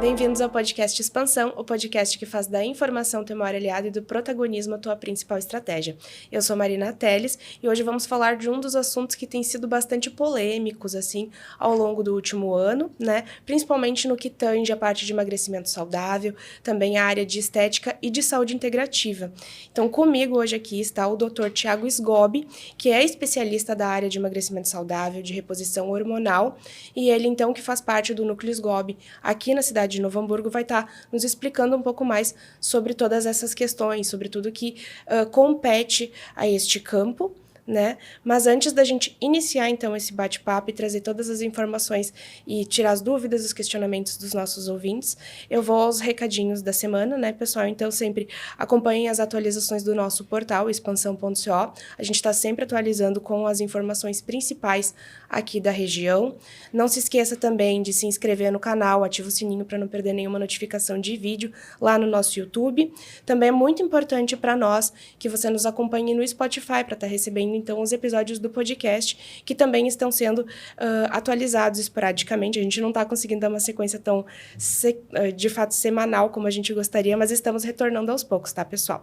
Bem-vindos ao podcast Expansão, o podcast que faz da informação teu maior aliado e do protagonismo a tua principal estratégia. Eu sou Marina Teles e hoje vamos falar de um dos assuntos que tem sido bastante polêmicos, assim, ao longo do último ano, né? Principalmente no que tange a parte de emagrecimento saudável, também a área de estética e de saúde integrativa. Então, comigo hoje aqui está o Dr. Thiago Sgobi, que é especialista da área de emagrecimento saudável, de reposição hormonal, e ele, então, que faz parte do Núcleo Sgobi aqui na cidade de Novo Hamburgo, vai estar nos explicando um pouco mais sobre todas essas questões, sobre tudo que compete a este campo, né? Mas antes da gente iniciar, então, esse bate-papo e trazer todas as informações e tirar as dúvidas, os questionamentos dos nossos ouvintes, eu vou aos recadinhos da semana, né, pessoal? Então, sempre acompanhem as atualizações do nosso portal, expansão.co. A gente está sempre atualizando com as informações principais aqui da região. Não se esqueça também de se inscrever no canal, ativa o sininho para não perder nenhuma notificação de vídeo lá no nosso YouTube. Também é muito importante para nós que você nos acompanhe no Spotify para estar recebendo então os episódios do podcast, que também estão sendo atualizados esporadicamente. A gente não está conseguindo dar uma sequência tão, de fato, semanal como a gente gostaria, mas estamos retornando aos poucos, tá, pessoal?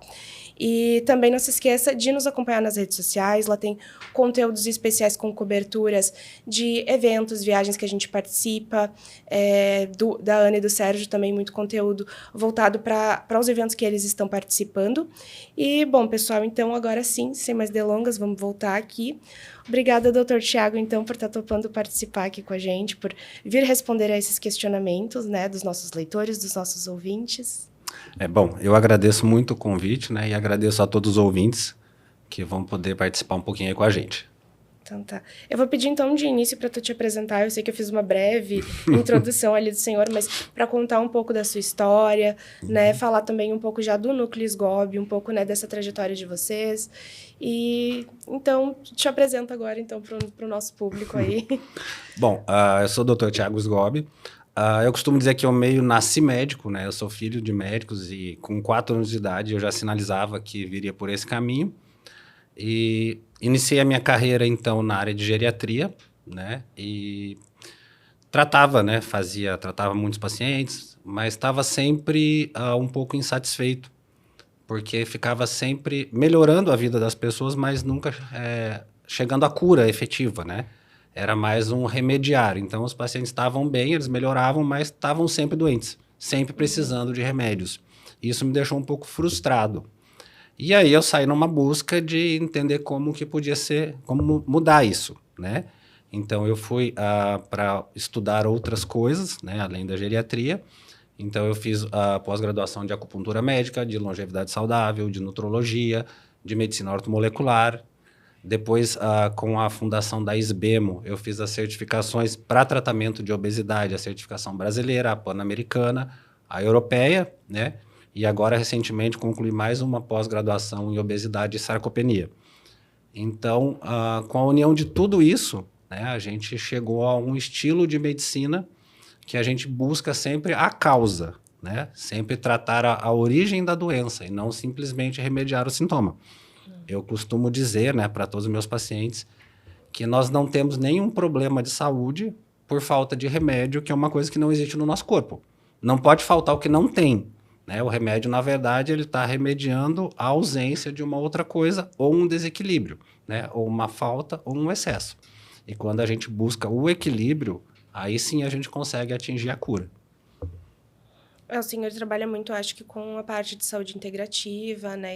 E também não se esqueça de nos acompanhar nas redes sociais, lá tem conteúdos especiais com coberturas de eventos, viagens que a gente participa, da Ana e do Sérgio também muito conteúdo voltado para os eventos que eles estão participando. E, bom, pessoal, então agora sim, sem mais delongas, vamos voltar aqui. Obrigada, Dr. Thiago, então, por estar topando participar aqui com a gente, por vir responder a esses questionamentos, né, dos nossos leitores, dos nossos ouvintes. Bom, eu agradeço muito o convite, né, e agradeço a todos os ouvintes que vão poder participar um pouquinho aí com a gente. Então tá. Eu vou pedir então de início para tu te apresentar. Eu sei que eu fiz uma breve introdução ali do senhor, mas para contar um pouco da sua história, né, falar também um pouco já do Núcleo Sgobi, um pouco, né, dessa trajetória de vocês. E então te apresento agora então para o nosso público aí. Bom, eu sou o Dr. Thiago Sgobi. Eu costumo dizer que eu meio nasci médico, né? Eu sou filho de médicos e com 4 anos de idade eu já sinalizava que viria por esse caminho. E iniciei a minha carreira, então, na área de geriatria, né? E tratava, né? Tratava muitos pacientes, mas estava sempre um pouco insatisfeito, porque ficava sempre melhorando a vida das pessoas, mas nunca chegando à cura efetiva, né? Era mais um remediar. Então, os pacientes estavam bem, eles melhoravam, mas estavam sempre doentes, sempre precisando de remédios. Isso me deixou um pouco frustrado. E aí eu saí numa busca de entender como que podia ser, como mudar isso, né? Então, eu fui para estudar outras coisas, né, além da geriatria. Então, eu fiz a pós-graduação de acupuntura médica, de longevidade saudável, de nutrologia, de medicina ortomolecular. Depois, com a fundação da SBEMO, eu fiz as certificações para tratamento de obesidade, a certificação brasileira, a pan-americana, a europeia, né? E agora, recentemente, concluí mais uma pós-graduação em obesidade e sarcopenia. Então, com a união de tudo isso, né, a gente chegou a um estilo de medicina que a gente busca sempre a causa, né? Sempre tratar a origem da doença e não simplesmente remediar o sintoma. Eu costumo dizer, né, para todos os meus pacientes que nós não temos nenhum problema de saúde por falta de remédio, que é uma coisa que não existe no nosso corpo. Não pode faltar o que não tem, né? O remédio, na verdade, ele está remediando a ausência de uma outra coisa ou um desequilíbrio, né? Ou uma falta ou um excesso. E quando a gente busca o equilíbrio, aí sim a gente consegue atingir a cura. O senhor trabalha muito, acho que, com a parte de saúde integrativa, né?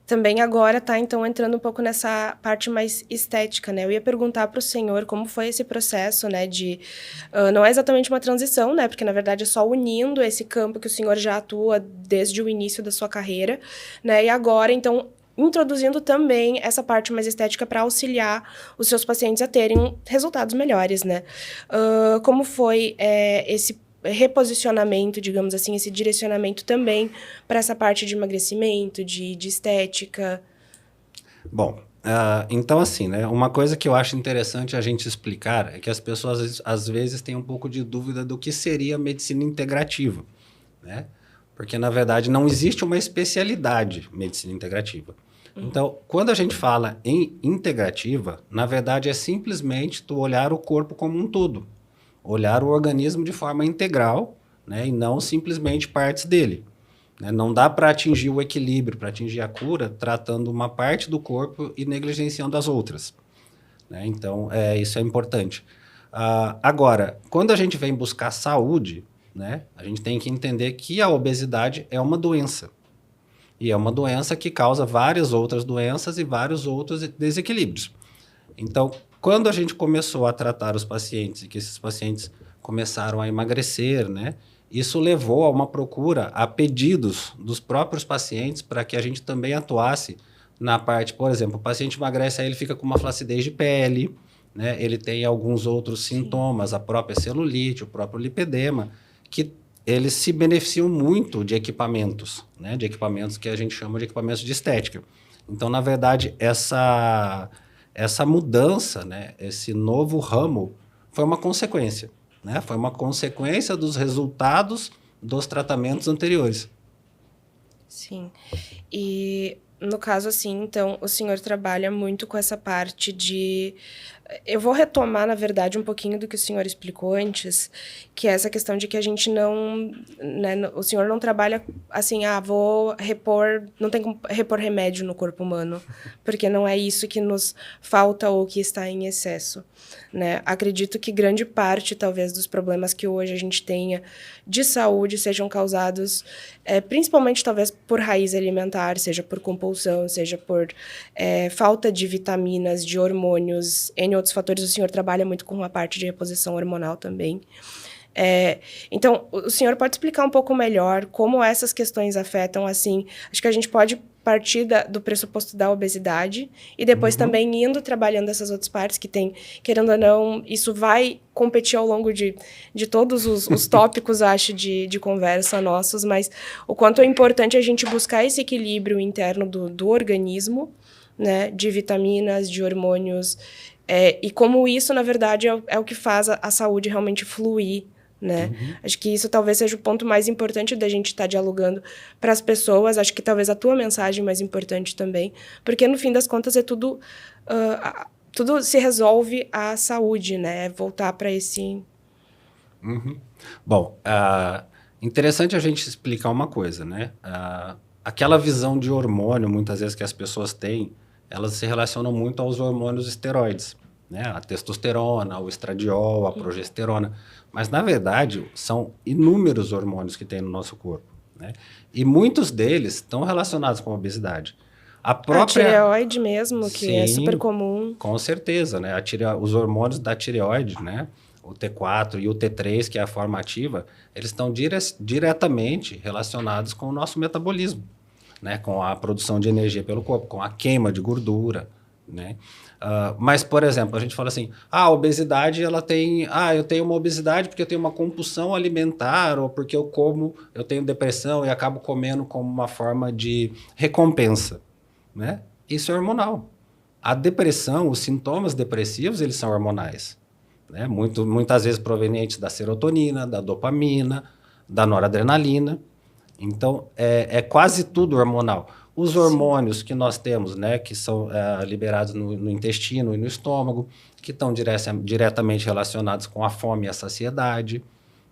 Também agora está, então, entrando um pouco nessa parte mais estética, né? Eu ia perguntar para o senhor como foi esse processo, né? Não é exatamente uma transição, né? Porque, na verdade, é só unindo esse campo que o senhor já atua desde o início da sua carreira, né? E agora, então, introduzindo também essa parte mais estética para auxiliar os seus pacientes a terem resultados melhores, né? Como foi esse reposicionamento, digamos assim, esse direcionamento também para essa parte de emagrecimento, de estética? Bom, então assim, né, uma coisa que eu acho interessante a gente explicar é que as pessoas às vezes têm um pouco de dúvida do que seria medicina integrativa, né? Porque, na verdade, não existe uma especialidade medicina integrativa. Então, quando a gente fala em integrativa, na verdade é simplesmente tu olhar o corpo como um todo. olhar o organismo de forma integral, né, e não simplesmente partes dele. Né? Não dá para atingir o equilíbrio, para atingir a cura, tratando uma parte do corpo e negligenciando as outras. Né? Então, isso é importante. Agora, quando a gente vem buscar saúde, né, a gente tem que entender que a obesidade é uma doença. E é uma doença que causa várias outras doenças e vários outros desequilíbrios. Então, quando a gente começou a tratar os pacientes e que esses pacientes começaram a emagrecer, né, isso levou a uma procura, a pedidos dos próprios pacientes para que a gente também atuasse na parte, por exemplo, o paciente emagrece, aí ele fica com uma flacidez de pele, né, ele tem alguns outros sintomas, a própria celulite, o próprio lipedema, que eles se beneficiam muito de equipamentos, né, de equipamentos que a gente chama de equipamentos de estética. Então, na verdade, essa mudança, né, esse novo ramo, foi uma consequência. Né? Foi uma consequência dos resultados dos tratamentos anteriores. Sim. E, no caso, assim, então, o senhor trabalha muito com essa parte de... Eu vou retomar, na verdade, um pouquinho do que o senhor explicou antes, que é essa questão de que a gente não... Né, o senhor não trabalha assim, vou repor... Não tem como repor remédio no corpo humano, porque não é isso que nos falta ou que está em excesso. Né? Acredito que grande parte, talvez, dos problemas que hoje a gente tenha de saúde sejam causados, principalmente, talvez, por raiz alimentar, seja por compulsão, seja por falta de vitaminas, de hormônios, N outros fatores. O senhor trabalha muito com a parte de reposição hormonal também. Então, o senhor pode explicar um pouco melhor como essas questões afetam, assim, acho que a gente pode partir do pressuposto da obesidade e depois também indo trabalhando essas outras partes que tem, querendo ou não, isso vai competir ao longo de todos os tópicos, acho, de conversa nossos, mas o quanto é importante a gente buscar esse equilíbrio interno do organismo, né, de vitaminas, de hormônios, e como isso, na verdade, é o que faz a saúde realmente fluir, né? Acho que isso talvez seja o ponto mais importante da gente estar dialogando para as pessoas. Acho que talvez a tua mensagem mais importante também, porque no fim das contas é tudo se resolve à saúde, né? Voltar para esse... Bom, interessante a gente explicar uma coisa, né? Aquela visão de hormônio, muitas vezes, que as pessoas têm, elas se relacionam muito aos hormônios esteroides, né? A testosterona, o estradiol, a progesterona. Mas, na verdade, são inúmeros hormônios que tem no nosso corpo, né? E muitos deles estão relacionados com a obesidade. A tireoide mesmo, que é super comum. Com certeza, né? Os hormônios da tireoide, né? O T4 e o T3, que é a forma ativa, eles estão diretamente relacionados com o nosso metabolismo, né? Com a produção de energia pelo corpo, com a queima de gordura, né? Mas, por exemplo, a gente fala assim, a obesidade, ela tem... eu tenho uma obesidade porque eu tenho uma compulsão alimentar ou porque eu tenho depressão e acabo comendo como uma forma de recompensa, né? Isso é hormonal. A depressão, os sintomas depressivos, eles são hormonais, né? Muitas vezes provenientes da serotonina, da dopamina, da noradrenalina. Então, é quase tudo hormonal. Os hormônios que nós temos, né, que são liberados no intestino e no estômago, que estão diretamente relacionados com a fome e a saciedade,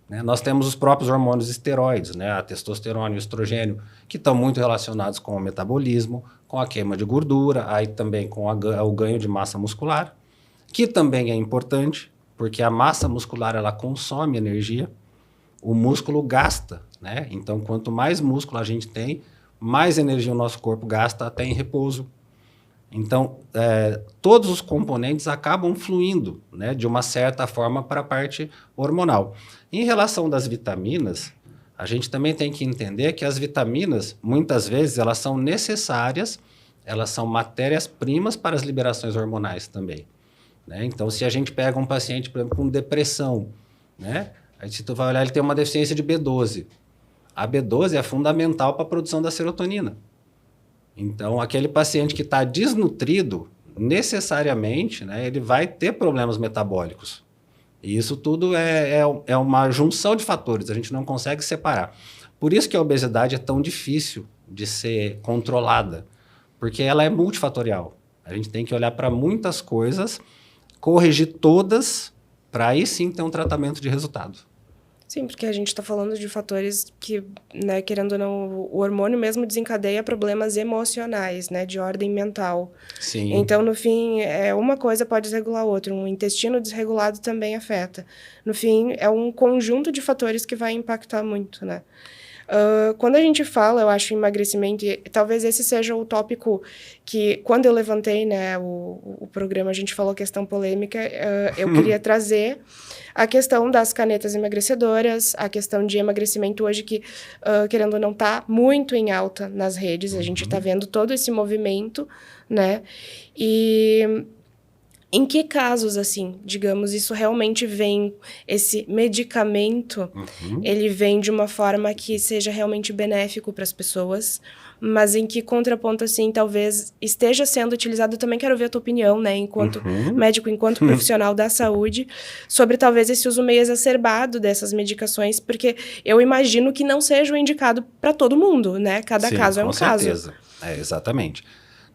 né? Nós temos os próprios hormônios esteroides, né, a testosterona e o estrogênio, que estão muito relacionados com o metabolismo, com a queima de gordura, aí também com o ganho de massa muscular, que também é importante, porque a massa muscular ela consome energia, o músculo gasta, né? Então, quanto mais músculo a gente tem, mais energia o nosso corpo gasta até em repouso. Então, todos os componentes acabam fluindo, né, de uma certa forma para a parte hormonal. Em relação das vitaminas, a gente também tem que entender que as vitaminas, muitas vezes, elas são necessárias, elas são matérias-primas para as liberações hormonais também, né? Então, se a gente pega um paciente, por exemplo, com depressão, né, aí se tu vai olhar, ele tem uma deficiência de B12. A B12 é fundamental para a produção da serotonina. Então, aquele paciente que está desnutrido, necessariamente, né, ele vai ter problemas metabólicos. E isso tudo é uma junção de fatores, a gente não consegue separar. Por isso que a obesidade é tão difícil de ser controlada, porque ela é multifatorial. A gente tem que olhar para muitas coisas, corrigir todas para aí sim ter um tratamento de resultado. Sim, porque a gente está falando de fatores que, né, querendo ou não, o hormônio mesmo desencadeia problemas emocionais, né, de ordem mental. Sim. Então, no fim, uma coisa pode desregular a outra. Um intestino desregulado também afeta. No fim, é um conjunto de fatores que vai impactar muito, né? Quando a gente fala, eu acho, em emagrecimento, e talvez esse seja o tópico que, quando eu levantei, né, o programa, a gente falou questão polêmica, eu queria trazer a questão das canetas emagrecedoras, a questão de emagrecimento hoje que, querendo ou não, está muito em alta nas redes, a gente está vendo todo esse movimento, né, e em que casos, assim, digamos, isso realmente vem, esse medicamento, ele vem de uma forma que seja realmente benéfico para as pessoas, mas em que contraponto, assim, talvez esteja sendo utilizado, eu também quero ver a tua opinião, né, enquanto médico, enquanto profissional da saúde, sobre talvez esse uso meio exacerbado dessas medicações, porque eu imagino que não seja o indicado para todo mundo, né, cada Sim, caso é um com certeza. caso. Exatamente.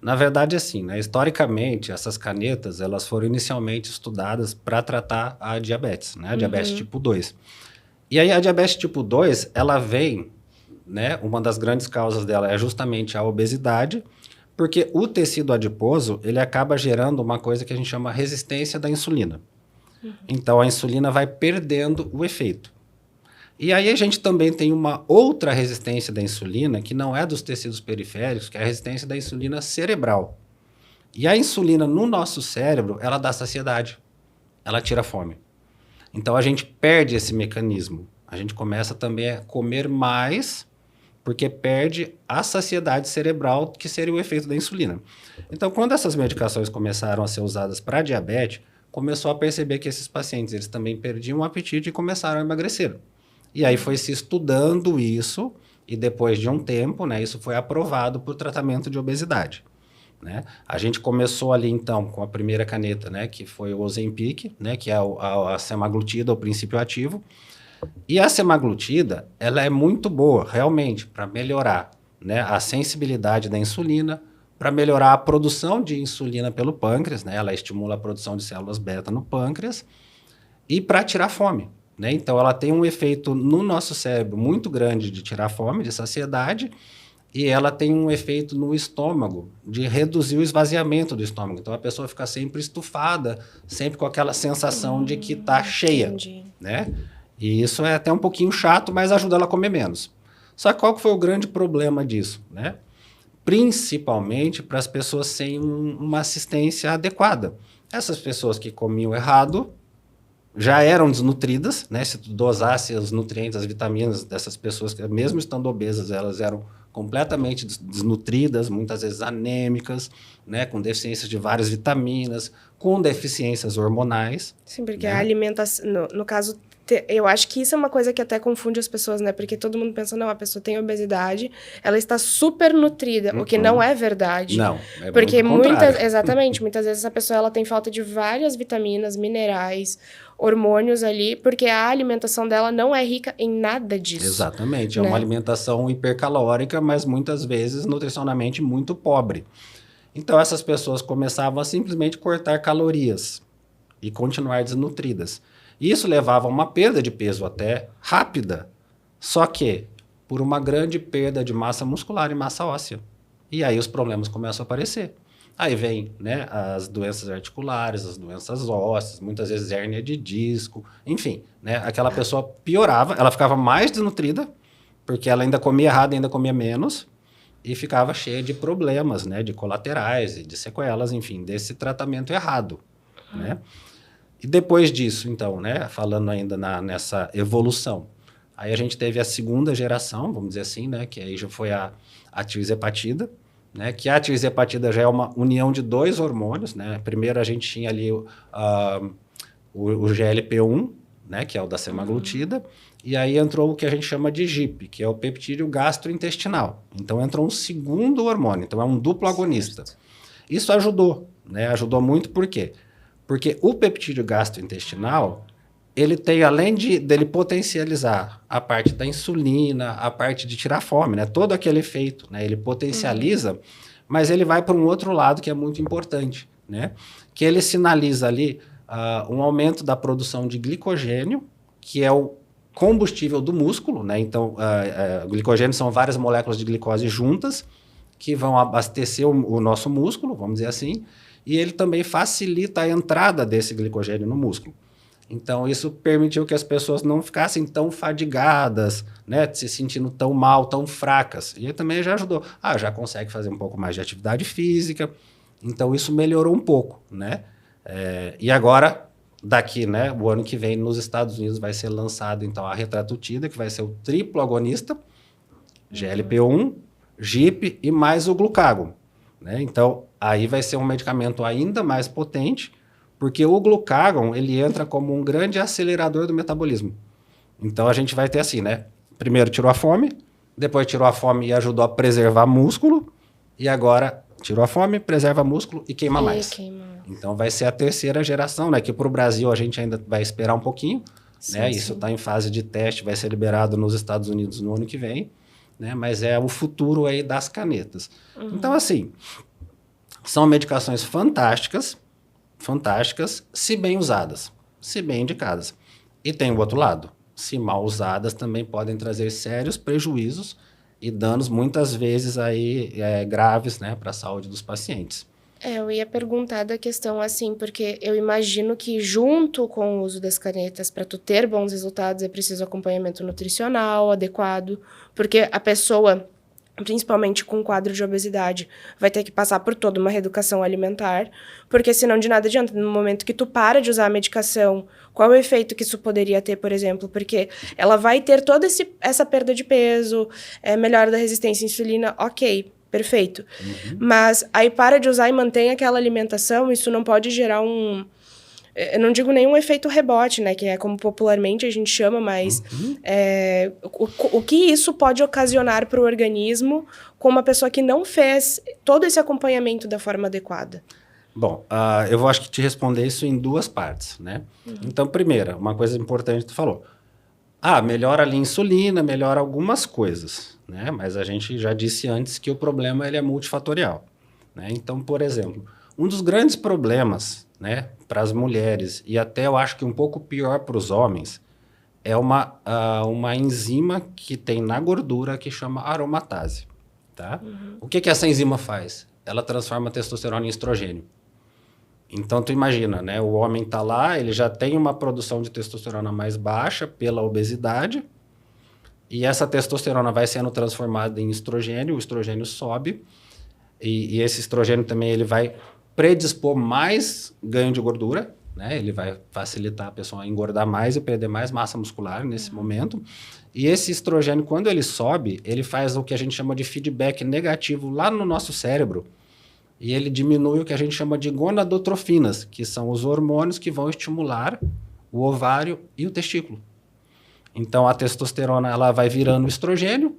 Na verdade, assim, né, historicamente, essas canetas, elas foram inicialmente estudadas para tratar a diabetes, né, a diabetes tipo 2. E aí, a diabetes tipo 2, ela vem, né, uma das grandes causas dela é justamente a obesidade, porque o tecido adiposo, ele acaba gerando uma coisa que a gente chama resistência da insulina. Então, a insulina vai perdendo o efeito. E aí a gente também tem uma outra resistência da insulina, que não é dos tecidos periféricos, que é a resistência da insulina cerebral. E a insulina no nosso cérebro, ela dá saciedade, ela tira a fome. Então a gente perde esse mecanismo. A gente começa também a comer mais, porque perde a saciedade cerebral, que seria o efeito da insulina. Então, quando essas medicações começaram a ser usadas para diabetes, começou a perceber que esses pacientes eles também perdiam o apetite e começaram a emagrecer. E aí foi se estudando isso, e depois de um tempo, né, isso foi aprovado para o tratamento de obesidade. Né? A gente começou ali, então, com a primeira caneta, né, que foi o Ozempic, né, que é a semaglutida, o princípio ativo. E a semaglutida, ela é muito boa, realmente, para melhorar, né, a sensibilidade da insulina, para melhorar a produção de insulina pelo pâncreas, né, ela estimula a produção de células beta no pâncreas, e para tirar fome. Né? Então, ela tem um efeito no nosso cérebro muito grande de tirar fome, de saciedade, e ela tem um efeito no estômago de reduzir o esvaziamento do estômago. Então, a pessoa fica sempre estufada, sempre com aquela sensação de que está cheia. Né? E isso é até um pouquinho chato, mas ajuda ela a comer menos. Só que qual que foi o grande problema disso? Né? Principalmente para as pessoas sem uma assistência adequada. Essas pessoas que comiam errado já eram desnutridas, né? Se tu dosasse os nutrientes, as vitaminas dessas pessoas, que mesmo estando obesas, elas eram completamente desnutridas, muitas vezes anêmicas, né? Com deficiências de várias vitaminas, com deficiências hormonais. Sim, porque né? a alimentação, no caso, eu acho que isso é uma coisa que até confunde as pessoas, né? Porque todo mundo pensa, não, a pessoa tem obesidade, ela está super nutrida, o que não é verdade. Não, é porque muito contrário. exatamente, muitas vezes essa pessoa ela tem falta de várias vitaminas, minerais, hormônios ali, porque a alimentação dela não é rica em nada disso. Exatamente, né? É uma alimentação hipercalórica, mas muitas vezes nutricionalmente muito pobre. Então essas pessoas começavam a simplesmente cortar calorias e continuar desnutridas. Isso levava a uma perda de peso até rápida, só que por uma grande perda de massa muscular e massa óssea. E aí os problemas começam a aparecer. Aí vem, né, as doenças articulares, as doenças ósseas, muitas vezes hérnia de disco, enfim, né, aquela pessoa piorava, ela ficava mais desnutrida, porque ela ainda comia errado, ainda comia menos, e ficava cheia de problemas, né, de colaterais e de sequelas, enfim, desse tratamento errado, né? E depois disso, então, né, falando ainda nessa evolução, aí a gente teve a segunda geração, vamos dizer assim, né, que aí já foi a tirzepatida, né, que a tirzepatida já é uma união de dois hormônios, né? Primeiro a gente tinha ali o GLP-1, né, que é o da semaglutida, e aí entrou o que a gente chama de GIP, que é o peptídeo gastrointestinal. Então entrou um segundo hormônio, então é um duplo agonista. Isso ajudou, né? Ajudou muito por quê? Porque o peptídeo gastrointestinal, ele tem, além dele potencializar a parte da insulina, a parte de tirar fome, né? Todo aquele efeito, né? Ele potencializa, mas ele vai para um outro lado que é muito importante, né? Que ele sinaliza ali um aumento da produção de glicogênio, que é o combustível do músculo, né? Então, glicogênio são várias moléculas de glicose juntas que vão abastecer o nosso músculo, vamos dizer assim, e ele também facilita a entrada desse glicogênio no músculo. Então, isso permitiu que as pessoas não ficassem tão fadigadas, né? Se sentindo tão mal, tão fracas. E também já ajudou. Já consegue fazer um pouco mais de atividade física. Então, isso melhorou um pouco, né? E agora, daqui, né? O ano que vem, nos Estados Unidos, vai ser lançado, então, a Retatrutida, que vai ser o triplo agonista, GLP-1, GIP e mais o glucagon, né? Então, aí vai ser um medicamento ainda mais potente, porque o glucagon, ele entra como um grande acelerador do metabolismo. Então, a gente vai ter assim, né? Primeiro tirou a fome, depois tirou a fome e ajudou a preservar músculo, e agora tirou a fome, preserva músculo e queima mais. Então, vai ser a terceira geração, né? Que para o Brasil a gente ainda vai esperar um pouquinho, sim, né? Isso está em fase de teste, vai ser liberado nos Estados Unidos no ano que vem, né? Mas é o futuro aí das canetas. Então, assim, são medicações fantásticas, se bem usadas, se bem indicadas. E tem o outro lado. Se mal usadas, também podem trazer sérios prejuízos e danos, muitas vezes, aí, graves, né, para a saúde dos pacientes. Eu ia perguntar da questão assim, porque eu imagino que junto com o uso das canetas, para tu ter bons resultados, é preciso acompanhamento nutricional adequado, porque a pessoa, principalmente com quadro de obesidade, vai ter que passar por toda uma reeducação alimentar, porque senão de nada adianta. No momento que tu para de usar a medicação, qual é o efeito que isso poderia ter, por exemplo? Porque ela vai ter toda essa perda de peso, melhora da resistência à insulina, ok, perfeito. Mas aí para de usar e mantém aquela alimentação, isso não pode gerar eu não digo nenhum efeito rebote, né? Que é como popularmente a gente chama, mas o que isso pode ocasionar para o organismo com uma pessoa que não fez todo esse acompanhamento da forma adequada? Bom, eu vou acho que te responder isso em duas partes, né? Então, primeira, uma coisa importante que tu falou. Melhora ali a insulina, melhora algumas coisas, né? Mas a gente já disse antes que o problema ele é multifatorial, né? Então, por exemplo, um dos grandes problemas, né, para as mulheres e até eu acho que um pouco pior para os homens é uma enzima que tem na gordura que chama aromatase, tá? O que essa enzima faz? Ela transforma a testosterona em estrogênio. Então, tu imagina, né? O homem tá lá, ele já tem uma produção de testosterona mais baixa pela obesidade e essa testosterona vai sendo transformada em estrogênio, o estrogênio sobe e esse estrogênio também ele vai predispor mais ganho de gordura, né? Ele vai facilitar a pessoa a engordar mais e perder mais massa muscular nesse momento. E esse estrogênio, quando ele sobe, ele faz o que a gente chama de feedback negativo lá no nosso cérebro, e ele diminui o que a gente chama de gonadotrofinas, que são os hormônios que vão estimular o ovário e o testículo. Então, a testosterona ela vai virando estrogênio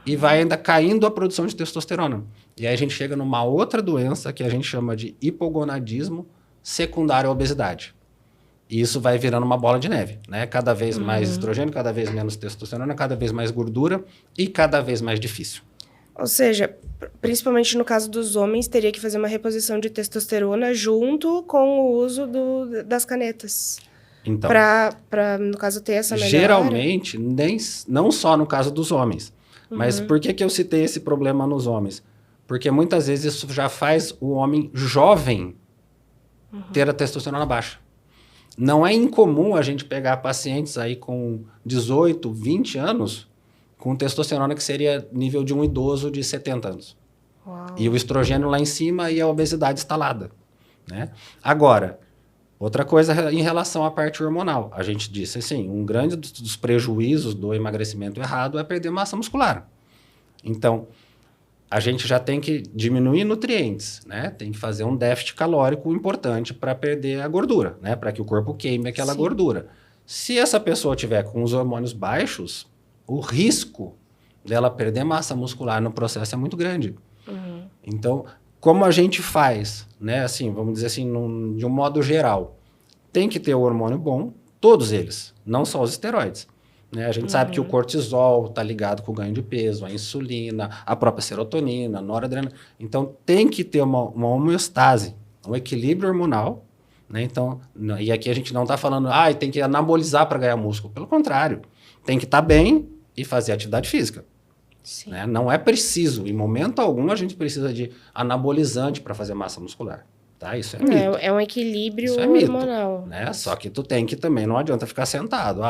e vai ainda caindo a produção de testosterona. E aí a gente chega numa outra doença que a gente chama de hipogonadismo secundário à obesidade. E isso vai virando uma bola de neve, né? Cada vez mais estrogênio, cada vez menos testosterona, cada vez mais gordura e cada vez mais difícil. Ou seja, principalmente no caso dos homens, teria que fazer uma reposição de testosterona junto com o uso das canetas. Então, para, no caso, ter essa melhora. Geralmente, não só no caso dos homens. Mas por que eu citei esse problema nos homens? Porque muitas vezes isso já faz o homem jovem ter a testosterona baixa. Não é incomum a gente pegar pacientes aí com 18, 20 anos com testosterona que seria nível de um idoso de 70 anos. Uau. E o estrogênio lá em cima e a obesidade instalada, né? Agora, outra coisa em relação à parte hormonal. A gente disse assim, um grande dos prejuízos do emagrecimento errado é perder massa muscular. Então, a gente já tem que diminuir nutrientes, né? Tem que fazer um déficit calórico importante para perder a gordura, né? Para que o corpo queime aquela gordura. Se essa pessoa tiver com os hormônios baixos, o risco dela perder massa muscular no processo é muito grande. Então, como a gente faz, né? Assim, vamos dizer assim, de um modo geral, tem que ter o hormônio bom, todos eles, não só os esteroides. Né? A gente sabe que o cortisol está ligado com o ganho de peso, a insulina, a própria serotonina, a noradrenalina. Então, tem que ter uma homeostase, um equilíbrio hormonal, né? Então, e aqui a gente não está falando, tem que anabolizar para ganhar músculo. Pelo contrário, tem que estar bem e fazer atividade física. Sim. Né? Não é preciso, em momento algum, a gente precisa de anabolizante para fazer massa muscular. Tá? Isso é mito. É um equilíbrio Isso é hormonal. mito, né? Só que tu tem que também, não adianta ficar sentado.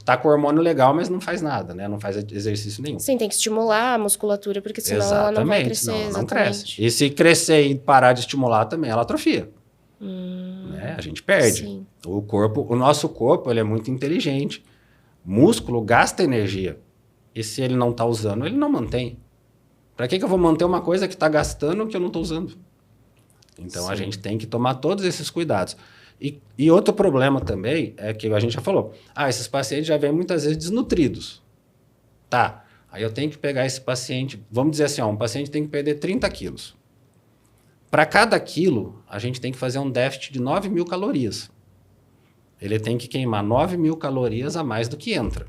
Tá com hormônio legal, mas não faz nada, né? Não faz exercício nenhum. Sim, tem que estimular a musculatura, porque senão ela não vai crescer. Não cresce. E se crescer e parar de estimular também, ela atrofia. Né? A gente perde. Sim. O nosso corpo, ele é muito inteligente. Músculo gasta energia. E se ele não está usando, ele não mantém. Para que eu vou manter uma coisa que está gastando que eu não estou usando? Então, a gente tem que tomar todos esses cuidados. E outro problema também é que a gente já falou. Esses pacientes já vêm muitas vezes desnutridos. Tá, aí eu tenho que pegar esse paciente... Vamos dizer assim, um paciente tem que perder 30 quilos. Para cada quilo, a gente tem que fazer um déficit de 9.000 calorias. Ele tem que queimar 9.000 calorias a mais do que entra.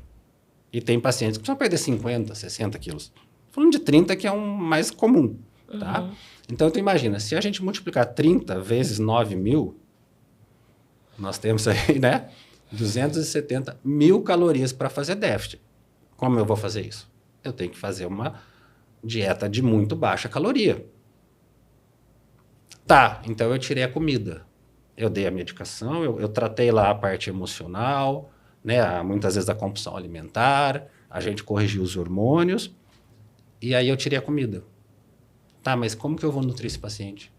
E tem pacientes que precisam perder 50, 60 quilos. Falando de 30, que é um mais comum. Tá? Então, tu imagina, se a gente multiplicar 30 vezes 9.000, nós temos aí, né, 270.000 calorias para fazer déficit. Como eu vou fazer isso? Eu tenho que fazer uma dieta de muito baixa caloria. Tá, então eu tirei a comida. Eu dei a medicação, eu tratei lá a parte emocional, né, muitas vezes a compulsão alimentar, a gente corrigiu os hormônios, e aí eu tirei a comida. Tá, mas como que eu vou nutrir esse paciente?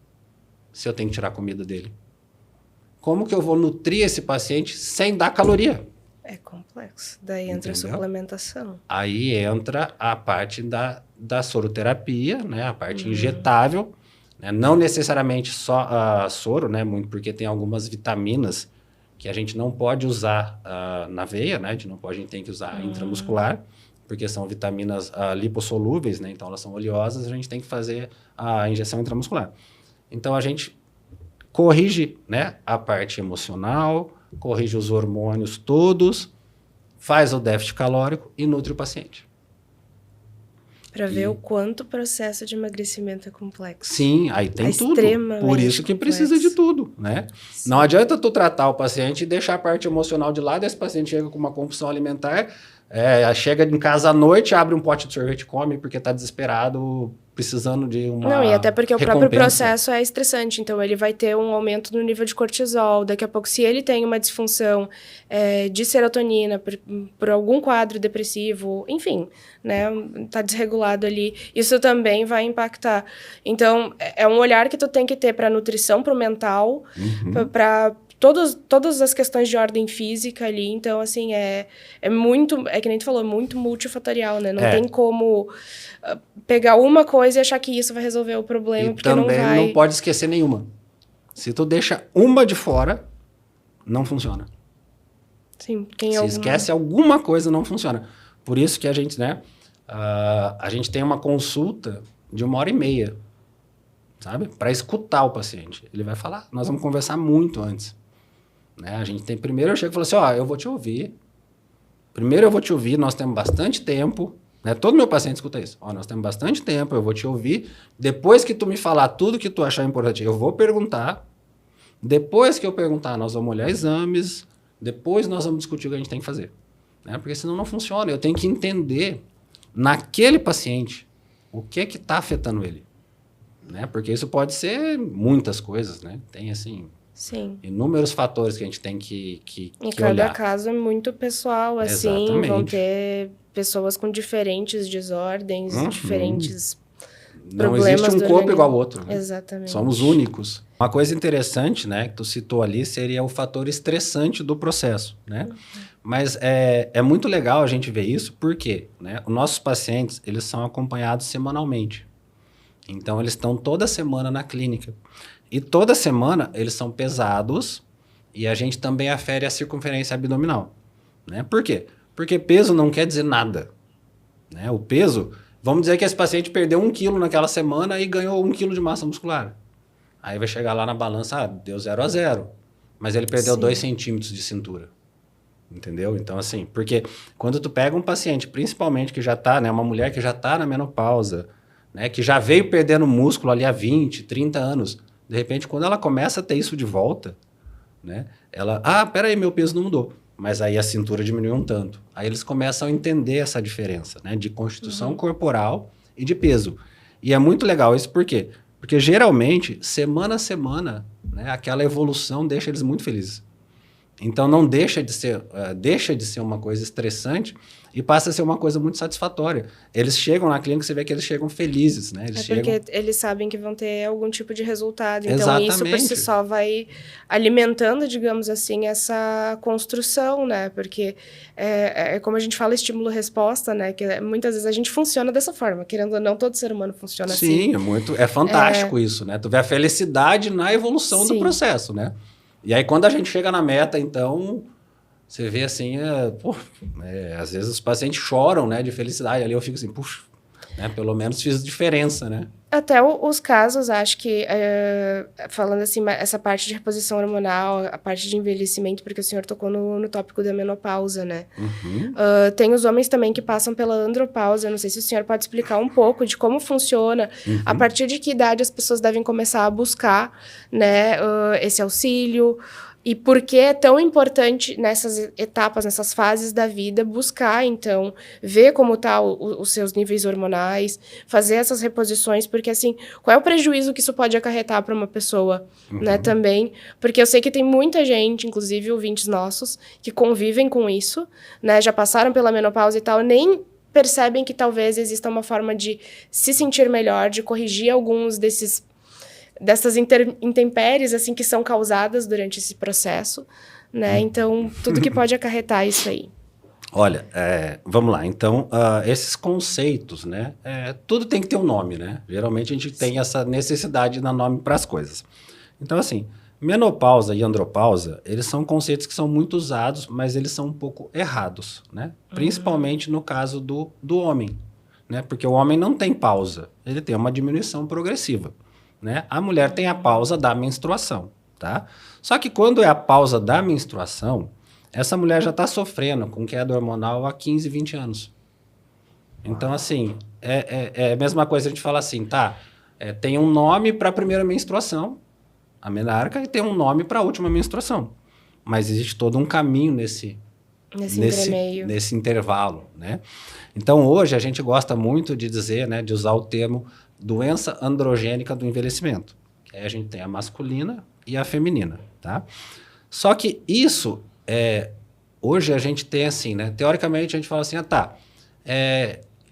Se eu tenho que tirar a comida dele? Como que eu vou nutrir esse paciente sem dar caloria? É complexo. Daí entra a suplementação. Aí entra a parte da soroterapia, né? A parte injetável. Né? Não necessariamente só soro, né? Muito porque tem algumas vitaminas que a gente não pode usar na veia, né? A gente tem que usar intramuscular, porque são vitaminas lipossolúveis, né? Então elas são oleosas, a gente tem que fazer a injeção intramuscular. Então a gente corrige, né, a parte emocional, corrige os hormônios todos, faz o déficit calórico e nutre o paciente. Para ver o quanto o processo de emagrecimento é complexo. Sim, aí tem tudo. Por isso que precisa de tudo, né? Sim. Não adianta tu tratar o paciente e deixar a parte emocional de lado, esse paciente chega com uma compulsão alimentar, chega em casa à noite, abre um pote de sorvete e come porque está desesperado, precisando de uma Não, e até porque o próprio recompensa. processo é estressante, então ele vai ter um aumento no nível de cortisol, daqui a pouco se ele tem uma disfunção de serotonina por algum quadro depressivo, enfim, né, tá desregulado ali, isso também vai impactar. Então, é um olhar que tu tem que ter para nutrição, para o mental, para todas as questões de ordem física ali, então, assim, é muito, que nem tu falou, muito multifatorial, né? Não tem como pegar uma coisa e achar que isso vai resolver o problema, porque não vai. E também não pode esquecer nenhuma. Se tu deixa uma de fora, não funciona. Sim, Se esquece alguma coisa, não funciona. Por isso que a gente, né, a gente tem uma consulta de 1h30, sabe? Para escutar o paciente. Ele vai falar, nós vamos conversar muito antes. Né? A gente tem, primeiro eu chego e falo assim, eu vou te ouvir. Primeiro eu vou te ouvir, nós temos bastante tempo. Né? Todo meu paciente escuta isso. Nós temos bastante tempo, eu vou te ouvir. Depois que tu me falar tudo que tu achar importante, eu vou perguntar. Depois que eu perguntar, nós vamos olhar exames. Depois nós vamos discutir o que a gente tem que fazer. Né? Porque senão não funciona. Eu tenho que entender naquele paciente o que está afetando ele. Né? Porque isso pode ser muitas coisas. Né? Tem assim... Sim. Inúmeros fatores que a gente tem que olhar. E cada caso é muito pessoal, assim. Exatamente. Vão ter pessoas com diferentes desordens, diferentes problemas. Não existe um corpo igual ao outro. Né? Exatamente. Somos únicos. Uma coisa interessante, né, que tu citou ali, seria o fator estressante do processo, né? Mas é muito legal a gente ver isso, porque, né, os nossos pacientes, eles são acompanhados semanalmente. Então, eles estão toda semana na clínica. E toda semana eles são pesados e a gente também afere a circunferência abdominal. Né? Por quê? Porque peso não quer dizer nada. Né? O peso, vamos dizer que esse paciente perdeu 1 quilo naquela semana e ganhou 1 quilo de massa muscular. Aí vai chegar lá na balança, deu 0 a 0. Mas ele perdeu 2 centímetros de cintura. Entendeu? Então, assim, porque quando tu pega um paciente, principalmente que já está, né, uma mulher que já está na menopausa, né, que já veio perdendo músculo ali há 20, 30 anos... De repente, quando ela começa a ter isso de volta, né? Peraí, meu peso não mudou. Mas aí a cintura diminuiu um tanto. Aí eles começam a entender essa diferença, né? De constituição corporal e de peso. E é muito legal isso, por quê? Porque geralmente, semana a semana, né, aquela evolução deixa eles muito felizes. Então não deixa de ser uma coisa estressante e passa a ser uma coisa muito satisfatória. Eles chegam na clínica, você vê que eles chegam felizes, né? Porque eles sabem que vão ter algum tipo de resultado. Então Exatamente. Isso por si só vai alimentando, digamos assim, essa construção, né? Porque como a gente fala, estímulo-resposta, né? Que muitas vezes a gente funciona dessa forma. Querendo ou não, todo ser humano funciona assim. Sim, é fantástico isso, né? Tu vê a felicidade na evolução do processo, né? E aí, quando a gente chega na meta, então, você vê assim, às vezes os pacientes choram, né, de felicidade. Ali eu fico assim, puxa, né, pelo menos fiz diferença, né? Até os casos, acho que, falando assim, essa parte de reposição hormonal, a parte de envelhecimento, porque o senhor tocou no tópico da menopausa, né? Tem os homens também que passam pela andropausa, não sei se o senhor pode explicar um pouco de como funciona, a partir de que idade as pessoas devem começar a buscar, né, esse auxílio, e por que é tão importante nessas etapas, nessas fases da vida, buscar, então, ver como tá os seus níveis hormonais, fazer essas reposições, porque, assim, qual é o prejuízo que isso pode acarretar para uma pessoa, né, também? Porque eu sei que tem muita gente, inclusive ouvintes nossos, que convivem com isso, né, já passaram pela menopausa e tal, nem percebem que talvez exista uma forma de se sentir melhor, de corrigir alguns dessas intempéries, assim, que são causadas durante esse processo, né? Então, tudo que pode acarretar isso aí. Olha, vamos lá. Então, esses conceitos, né? Tudo tem que ter um nome, né? Geralmente a gente tem essa necessidade de dar nome para as coisas. Então, assim, menopausa e andropausa, eles são conceitos que são muito usados, mas eles são um pouco errados, né? Principalmente no caso do homem, né? Porque o homem não tem pausa, ele tem uma diminuição progressiva. Né? A mulher tem a pausa da menstruação, tá? Só que quando é a pausa da menstruação, essa mulher já está sofrendo com queda hormonal há 15, 20 anos. Então, assim, é a mesma coisa a gente falar assim, tá? Tem um nome para a primeira menstruação, a menarca, e tem um nome para a última menstruação. Mas existe todo um caminho nesse intervalo, né? Então, hoje, a gente gosta muito de dizer, né, de usar o termo doença androgênica do envelhecimento. Aí a gente tem a masculina e a feminina, tá? Só que isso, hoje a gente tem assim, né? Teoricamente a gente fala assim,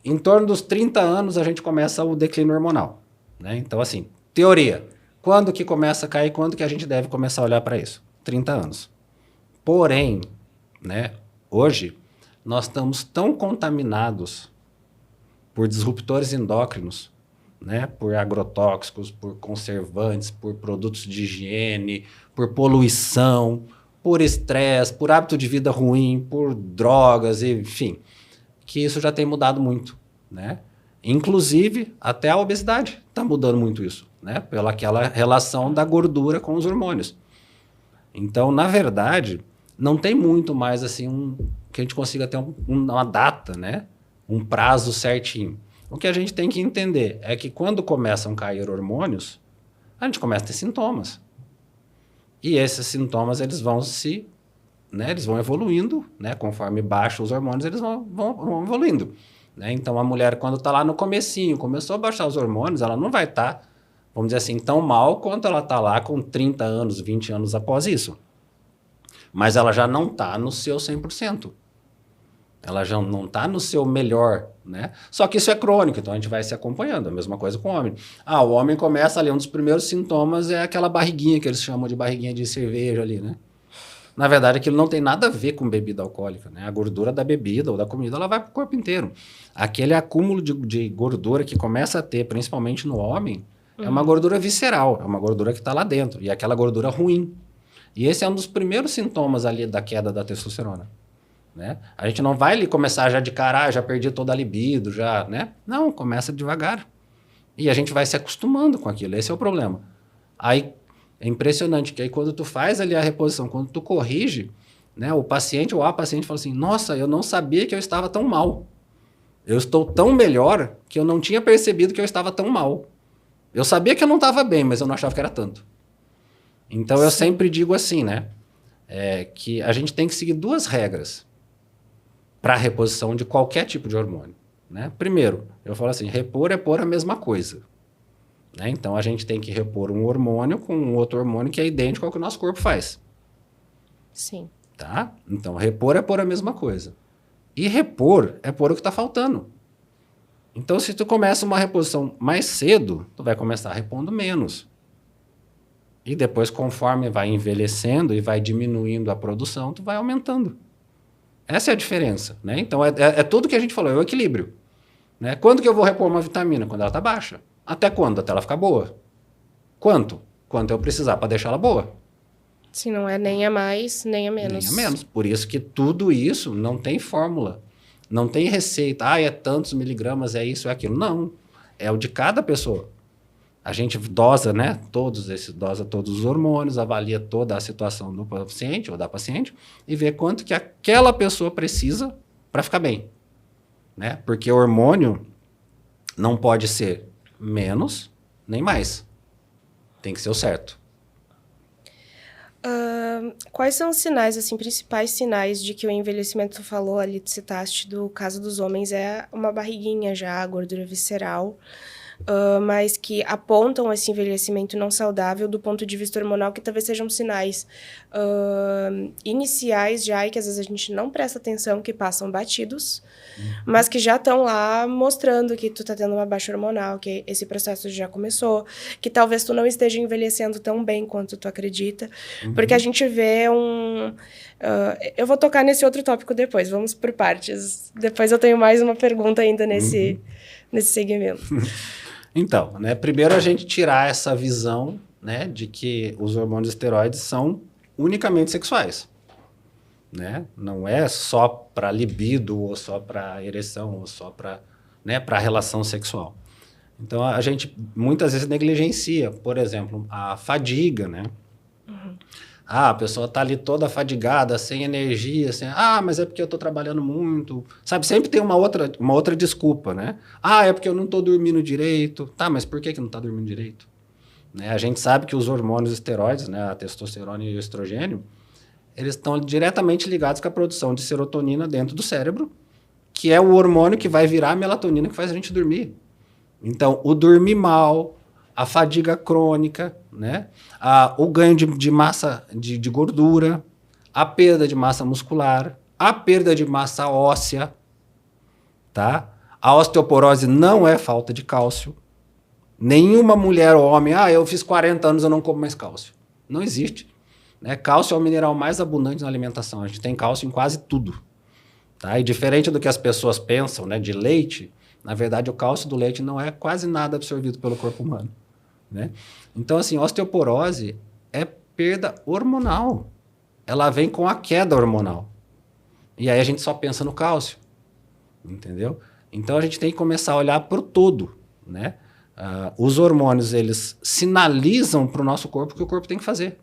em torno dos 30 anos a gente começa o declínio hormonal, né? Então assim, teoria, quando que começa a cair, quando que a gente deve começar a olhar para isso? 30 anos. Porém, né, hoje nós estamos tão contaminados por disruptores endócrinos, né, por agrotóxicos, por conservantes, por produtos de higiene, por poluição, por estresse, por hábito de vida ruim, por drogas, enfim, que isso já tem mudado muito, né? Inclusive, até a obesidade está mudando muito isso, né? Pela aquela relação da gordura com os hormônios. Então, na verdade, não tem muito mais assim que a gente consiga ter uma data, né? Um prazo certinho. O que a gente tem que entender é que quando começam a cair hormônios, a gente começa a ter sintomas. E esses sintomas, eles vão eles vão evoluindo, né? Conforme baixam os hormônios, eles vão evoluindo. Né? Então, a mulher, quando está lá no comecinho, começou a baixar os hormônios, ela não vai estar, vamos dizer assim, tão mal quanto ela está lá com 30 anos, 20 anos após isso. Mas ela já não está no seu 100%. Ela já não está no seu melhor, né? Só que isso é crônico, então a gente vai se acompanhando. A mesma coisa com o homem. O homem começa ali, um dos primeiros sintomas é aquela barriguinha que eles chamam de barriguinha de cerveja ali, né? Na verdade, aquilo não tem nada a ver com bebida alcoólica, né? A gordura da bebida ou da comida, ela vai para o corpo inteiro. Aquele acúmulo de gordura que começa a ter, principalmente no homem, é uma gordura visceral, é uma gordura que está lá dentro, e é aquela gordura ruim. E esse é um dos primeiros sintomas ali da queda da testosterona. Né? A gente não vai ali começar já de cara, já perdi toda a libido, já, né? Não, começa devagar. E a gente vai se acostumando com aquilo, esse é o problema. Aí é impressionante que aí quando tu faz ali a reposição, quando tu corrige, né, o paciente ou a paciente fala assim, nossa, eu não sabia que eu estava tão mal. Eu estou tão melhor que eu não tinha percebido que eu estava tão mal. Eu sabia que eu não estava bem, mas eu não achava que era tanto. Então eu sempre digo assim, né? é que a gente tem que seguir 2 regras para a reposição de qualquer tipo de hormônio, né? Primeiro, eu falo assim, repor é pôr a mesma coisa, né? Então, a gente tem que repor um hormônio com um outro hormônio que é idêntico ao que o nosso corpo faz. Sim. Tá? Então, repor é pôr a mesma coisa. E repor é pôr o que está faltando. Então, se tu começa uma reposição mais cedo, tu vai começar repondo menos. E depois, conforme vai envelhecendo e vai diminuindo a produção, tu vai aumentando. Essa é a diferença, né? Então, é tudo que a gente falou, é o equilíbrio. Né? Quando que eu vou repor uma vitamina? Quando ela está baixa. Até quando? Até ela ficar boa. Quanto? Quanto eu precisar para deixar ela boa. Se não é nem a mais, nem a menos. Nem a menos. Por isso que tudo isso não tem fórmula. Não tem receita. Ah, é tantos miligramas, é isso, é aquilo. Não. É o de cada pessoa. A gente dosa, né? Dosa todos os hormônios, avalia toda a situação do paciente ou da paciente e vê quanto que aquela pessoa precisa para ficar bem. Né? Porque o hormônio não pode ser menos nem mais. Tem que ser o certo. Quais são os sinais, assim, principais sinais de que o envelhecimento, tu falou ali, tu citaste, do caso dos homens, é uma barriguinha já, gordura visceral, mas que apontam esse envelhecimento não saudável do ponto de vista hormonal, que talvez sejam sinais iniciais já, e que às vezes a gente não presta atenção, que passam batidos, mas que já estão lá mostrando que tu tá tendo uma baixa hormonal, que esse processo já começou, que talvez tu não esteja envelhecendo tão bem quanto tu acredita, porque a gente vê eu vou tocar nesse outro tópico depois, vamos por partes. Depois eu tenho mais uma pergunta ainda nesse segmento. Então, né, primeiro a gente tirar essa visão, né, de que os hormônios esteroides são unicamente sexuais. Né? Não é só para libido, ou só para ereção, ou só para, né, para relação sexual. Então, a gente muitas vezes negligencia, por exemplo, a fadiga, né? A pessoa está ali toda fadigada, sem energia, mas é porque eu estou trabalhando muito. Sabe, sempre tem uma outra desculpa, né? É porque eu não estou dormindo direito. Tá, mas por que não está dormindo direito? Né? A gente sabe que os hormônios esteroides, né, a testosterona e o estrogênio, eles estão diretamente ligados com a produção de serotonina dentro do cérebro, que é o hormônio que vai virar a melatonina que faz a gente dormir. Então, o dormir mal, a fadiga crônica, né? O ganho de massa de gordura, a perda de massa muscular, a perda de massa óssea, tá? A osteoporose não é falta de cálcio. Nenhuma mulher ou homem, eu fiz 40 anos, eu não como mais cálcio. Não existe. Né? Cálcio é o mineral mais abundante na alimentação. A gente tem cálcio em quase tudo. Tá? E diferente do que as pessoas pensam, né, de leite, na verdade o cálcio do leite não é quase nada absorvido pelo corpo humano. Né? Então, assim, osteoporose é perda hormonal. Ela vem com a queda hormonal. E aí a gente só pensa no cálcio. Entendeu? Então a gente tem que começar a olhar para o todo. Né? Os hormônios, eles sinalizam para o nosso corpo o que o corpo tem que fazer.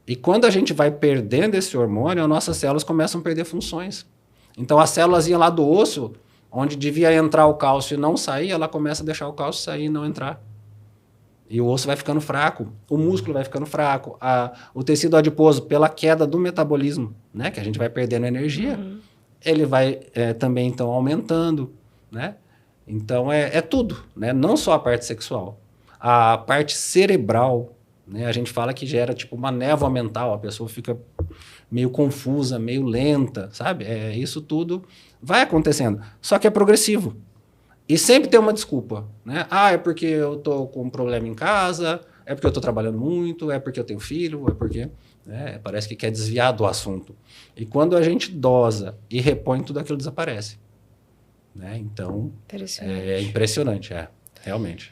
E quando a gente vai perdendo esse hormônio, as nossas células começam a perder funções. Então, as células lá do osso, onde devia entrar o cálcio e não sair, ela começa a deixar o cálcio sair e não entrar. E o osso vai ficando fraco, o músculo vai ficando fraco, o tecido adiposo, pela queda do metabolismo, né, que a gente vai perdendo energia, ele vai também, então, aumentando. Né? Então, é tudo, né? Não só a parte sexual. A parte cerebral, né? A gente fala que gera tipo uma névoa mental, a pessoa fica meio confusa, meio lenta, sabe? Isso tudo vai acontecendo, só que é progressivo. E sempre tem uma desculpa, né? É porque eu tô com um problema em casa, é porque eu tô trabalhando muito, é porque eu tenho filho, é porque... Né? Parece que quer desviar do assunto. E quando a gente dosa e repõe, tudo aquilo desaparece. Né? Então, é impressionante, realmente.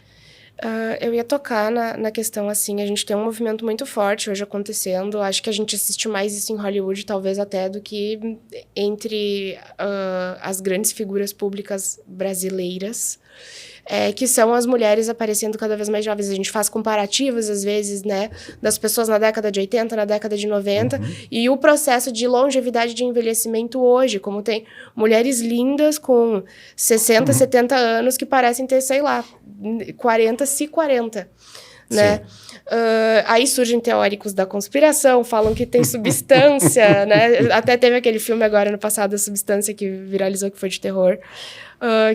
Eu ia tocar na questão, assim, a gente tem um movimento muito forte hoje acontecendo, acho que a gente assiste mais isso em Hollywood, talvez até, do que entre as grandes figuras públicas brasileiras, que são as mulheres aparecendo cada vez mais jovens. A gente faz comparativos, às vezes, né, das pessoas na década de 80, na década de 90, e o processo de longevidade de envelhecimento hoje, como tem mulheres lindas com 60, 70 anos que parecem ter, sei lá, 40, né? Aí surgem teóricos da conspiração, falam que tem substância, né? Até teve aquele filme agora no passado, A Substância, que viralizou, que foi de terror,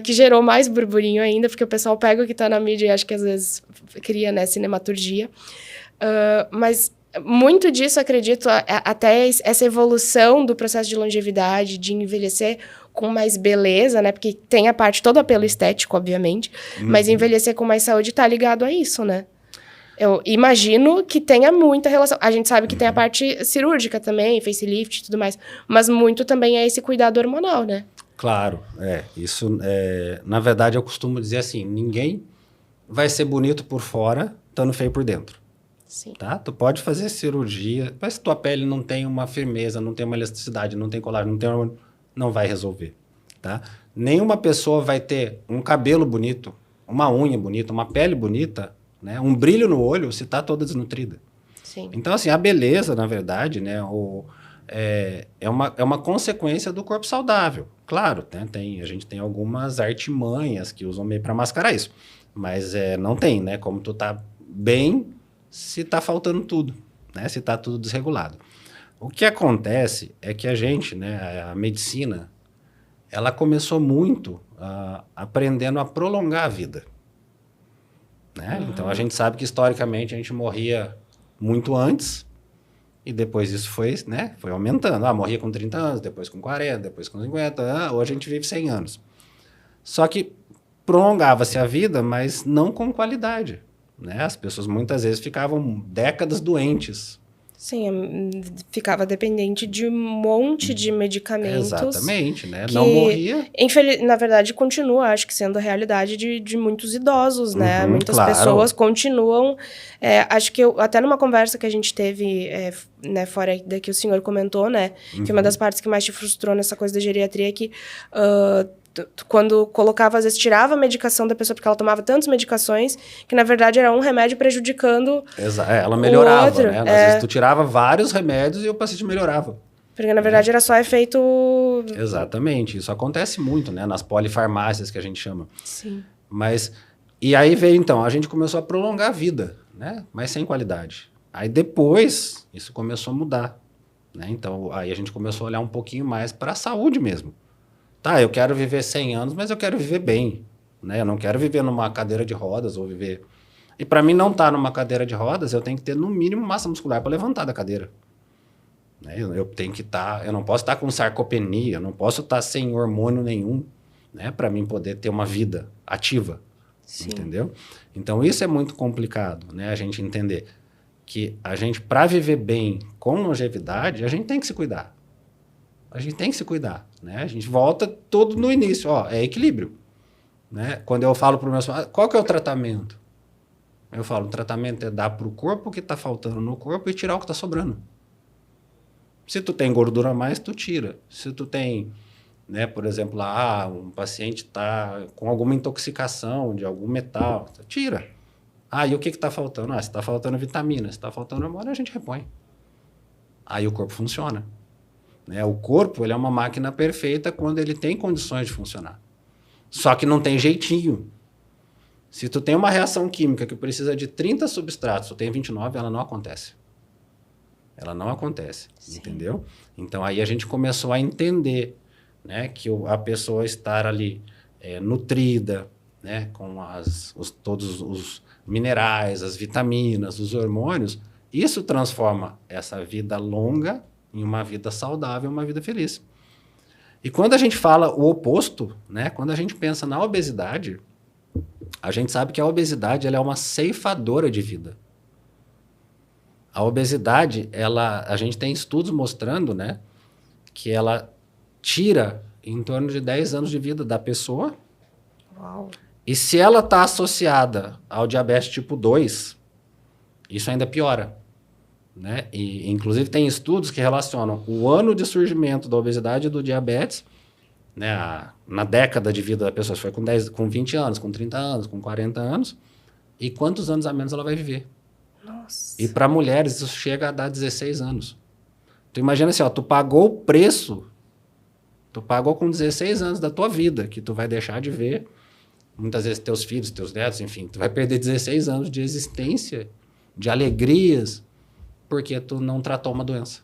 que gerou mais burburinho ainda, porque o pessoal pega o que tá na mídia e acha que às vezes cria, né, cinematurgia. Mas muito disso, acredito, até essa evolução do processo de longevidade, de envelhecer com mais beleza, né? Porque tem a parte toda pelo estético, obviamente, mas envelhecer com mais saúde tá ligado a isso, né? Eu imagino que tenha muita relação. A gente sabe que tem a parte cirúrgica também, facelift e tudo mais, mas muito também é esse cuidado hormonal, né? Claro, isso, na verdade, eu costumo dizer assim, ninguém vai ser bonito por fora, estando feio por dentro. Sim. Tá? Tu pode fazer cirurgia, mas se tua pele não tem uma firmeza, não tem uma elasticidade, não tem colágeno, não vai resolver, tá? Nenhuma pessoa vai ter um cabelo bonito, uma unha bonita, uma pele bonita, né? Um brilho no olho se tá toda desnutrida. Sim. Então, assim, a beleza, na verdade, né? É uma consequência do corpo saudável. Claro, né? A gente tem algumas artimanhas que usam meio para mascarar isso, mas não tem, né? Como tu tá bem se está faltando tudo, né? Se está tudo desregulado. O que acontece é que a gente, né, a medicina, ela começou muito aprendendo a prolongar a vida. Né? Então, a gente sabe que, historicamente, a gente morria muito antes e depois isso foi aumentando. Morria com 30 anos, depois com 40, depois com 50. Hoje a gente vive 100 anos. Só que prolongava-se a vida, mas não com qualidade. Né? As pessoas muitas vezes ficavam décadas doentes. Sim, ficava dependente de um monte de medicamentos. Exatamente, né? Não morria. Na verdade, continua, acho que sendo a realidade de muitos idosos, né? Muitas pessoas continuam. Acho que até numa conversa que a gente teve, né, fora da que o senhor comentou, né? Que uma das partes que mais te frustrou nessa coisa da geriatria é que quando colocava, às vezes tirava a medicação da pessoa porque ela tomava tantas medicações que, na verdade, era um remédio prejudicando ela melhorava, o outro. Né? Às vezes tu tirava vários remédios e o paciente melhorava. Porque, na verdade, era só efeito... Exatamente. Isso acontece muito, né? Nas polifarmácias, que a gente chama. Sim. E aí veio, então, a gente começou a prolongar a vida, né? Mas sem qualidade. Aí depois, isso começou a mudar. Né? Então, aí a gente começou a olhar um pouquinho mais para a saúde mesmo. Tá, eu quero viver 100 anos, mas eu quero viver bem, né? Eu não quero viver numa cadeira de rodas ou viver... E para mim não estar numa cadeira de rodas, eu tenho que ter no mínimo massa muscular para levantar da cadeira. Né? Eu tenho que estar... Eu não posso estar com sarcopenia, eu não posso estar sem hormônio nenhum, né? Para mim poder ter uma vida ativa. Sim. Entendeu? Então isso é muito complicado, né? A gente entender que a gente, para viver bem com longevidade, a gente tem que se cuidar. A gente tem que se cuidar, né? A gente volta tudo no início, é equilíbrio, né? Quando eu falo para o meu paciente, qual que é o tratamento? Eu falo, o tratamento é dar para o corpo o que está faltando no corpo e tirar o que está sobrando. Se tu tem gordura a mais, tu tira. Se tu tem, né, por exemplo, um paciente está com alguma intoxicação de algum metal, tira. E o que está faltando? Se está faltando vitamina, se está faltando hormônio, a gente repõe. Aí o corpo funciona. Né? O corpo ele é uma máquina perfeita quando ele tem condições de funcionar. Só que não tem jeitinho. Se tu tem uma reação química que precisa de 30 substratos, tu tem 29, ela não acontece. Ela não acontece, sim. Entendeu? Então, aí a gente começou a entender, né, que a pessoa estar ali nutrida, né, com todos os minerais, as vitaminas, os hormônios, isso transforma essa vida longa em uma vida saudável, uma vida feliz. E quando a gente fala o oposto, né, quando a gente pensa na obesidade, a gente sabe que a obesidade ela é uma ceifadora de vida. A obesidade, a gente tem estudos mostrando, né, que ela tira em torno de 10 anos de vida da pessoa. Uau. E se ela está associada ao diabetes tipo 2, isso ainda piora. Né? E, inclusive, tem estudos que relacionam o ano de surgimento da obesidade e do diabetes, né, na década de vida da pessoa, se foi com 20 anos, com 30 anos, com 40 anos, e quantos anos a menos ela vai viver. Nossa. E para mulheres isso chega a dar 16 anos. Tu imagina assim, tu pagou o preço, tu pagou com 16 anos da tua vida, que tu vai deixar de ver muitas vezes teus filhos, teus netos, enfim, tu vai perder 16 anos de existência, de alegrias, porque tu não tratou uma doença.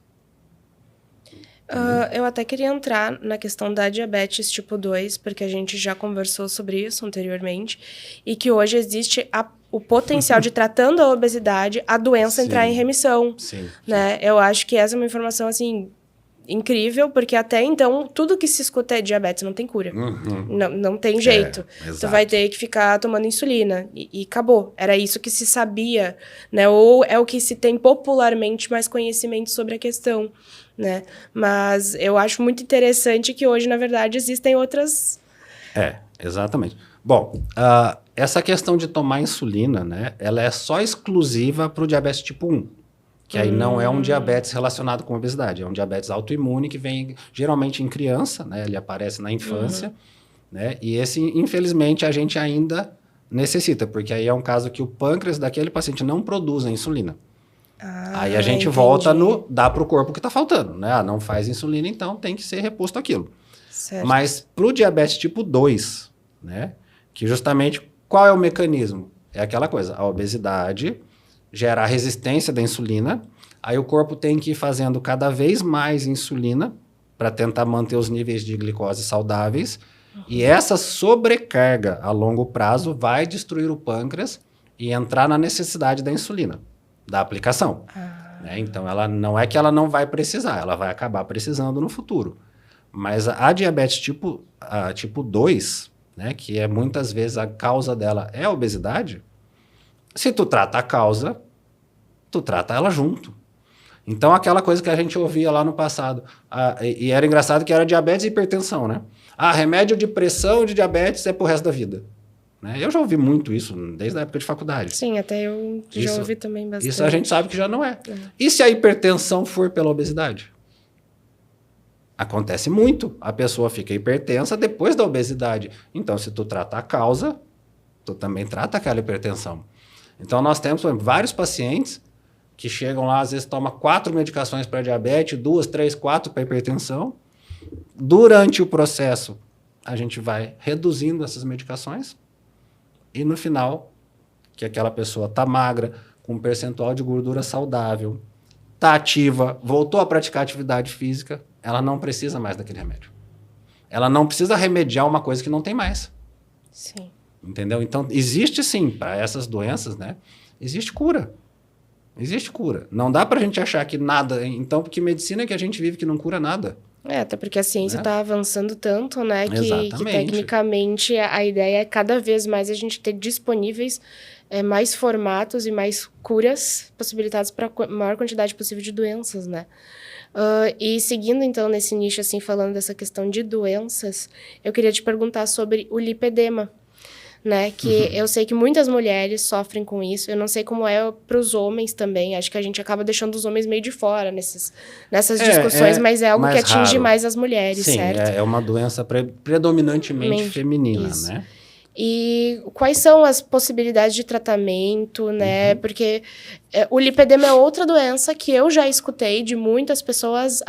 Eu até queria entrar na questão da diabetes tipo 2, porque a gente já conversou sobre isso anteriormente, e que hoje existe o potencial de, tratando a obesidade, a doença entrar em remissão. Sim. Né? Eu acho que essa é uma informação, assim, incrível, porque até então, tudo que se escuta é diabetes, não tem cura. Não tem jeito. Tu vai ter que ficar tomando insulina. E acabou. Era isso que se sabia, né? Ou é o que se tem popularmente mais conhecimento sobre a questão, né? Mas eu acho muito interessante que hoje, na verdade, existem outras... Exatamente. Bom, essa questão de tomar insulina, né? Ela é só exclusiva para o diabetes tipo 1. Que aí não é um diabetes relacionado com obesidade, é um diabetes autoimune que vem geralmente em criança, né? Ele aparece na infância, né? E esse, infelizmente, a gente ainda necessita, porque aí é um caso que o pâncreas daquele paciente não produz a insulina. Aí a gente volta no dá para o corpo que está faltando, né? Não faz insulina, então tem que ser reposto aquilo. Certo. Mas para o diabetes tipo 2, né? Que justamente, qual é o mecanismo? É aquela coisa, a obesidade gera a resistência da insulina, aí o corpo tem que ir fazendo cada vez mais insulina para tentar manter os níveis de glicose saudáveis, e essa sobrecarga a longo prazo vai destruir o pâncreas e entrar na necessidade da insulina, da aplicação. Né? Então, ela não é que ela não vai precisar, ela vai acabar precisando no futuro. Mas a diabetes tipo 2, né, que é muitas vezes a causa dela é a obesidade, se tu trata a causa, tu trata ela junto. Então, aquela coisa que a gente ouvia lá no passado, e era engraçado que era diabetes e hipertensão, né? Remédio de pressão de diabetes é pro resto da vida. Né? Eu já ouvi muito isso desde a época de faculdade. Sim, até eu já ouvi também bastante. Isso a gente sabe que já não é. E se a hipertensão for pela obesidade? Acontece muito. A pessoa fica hipertensa depois da obesidade. Então, se tu trata a causa, tu também trata aquela hipertensão. Então, nós temos vários pacientes que chegam lá, às vezes tomam 4 medicações para diabetes, 2, 3, 4 para hipertensão. Durante o processo, a gente vai reduzindo essas medicações e no final, que aquela pessoa está magra, com um percentual de gordura saudável, está ativa, voltou a praticar atividade física, ela não precisa mais daquele remédio. Ela não precisa remediar uma coisa que não tem mais. Sim. Entendeu? Então, existe sim, para essas doenças, né? Existe cura. Existe cura. Não dá para a gente achar que nada... Então, porque medicina é que a gente vive que não cura nada. Até porque a ciência está avançando tanto, né? Que tecnicamente a ideia é cada vez mais a gente ter disponíveis mais formatos e mais curas possibilitadas para a maior quantidade possível de doenças, né? E seguindo, então, nesse nicho, assim, falando dessa questão de doenças, eu queria te perguntar sobre o lipedema, né? Que eu sei que muitas mulheres sofrem com isso. Eu não sei como é para os homens também. Acho que a gente acaba deixando os homens meio de fora nessas discussões, mas é algo que atinge raro. Mais as mulheres, sim, certo? É uma doença predominantemente feminina, isso. Né? E quais são as possibilidades de tratamento, né? Porque o lipedema é outra doença que eu já escutei de muitas pessoas.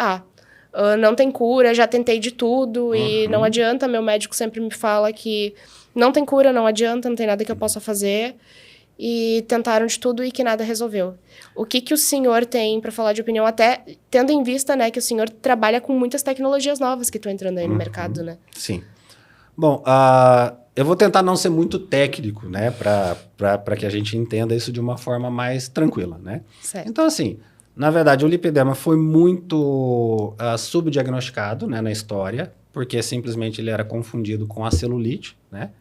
Não tem cura, já tentei de tudo e não adianta. Meu médico sempre me fala que não tem cura, não adianta, não tem nada que eu possa fazer. E tentaram de tudo e que nada resolveu. O que o senhor tem para falar de opinião, até tendo em vista, né, que o senhor trabalha com muitas tecnologias novas que estão entrando aí no mercado, né? Sim. Bom, eu vou tentar não ser muito técnico, né, para que a gente entenda isso de uma forma mais tranquila, né? Certo. Então, assim, na verdade, o lipedema foi muito subdiagnosticado, né, na história, porque simplesmente ele era confundido com a celulite, né?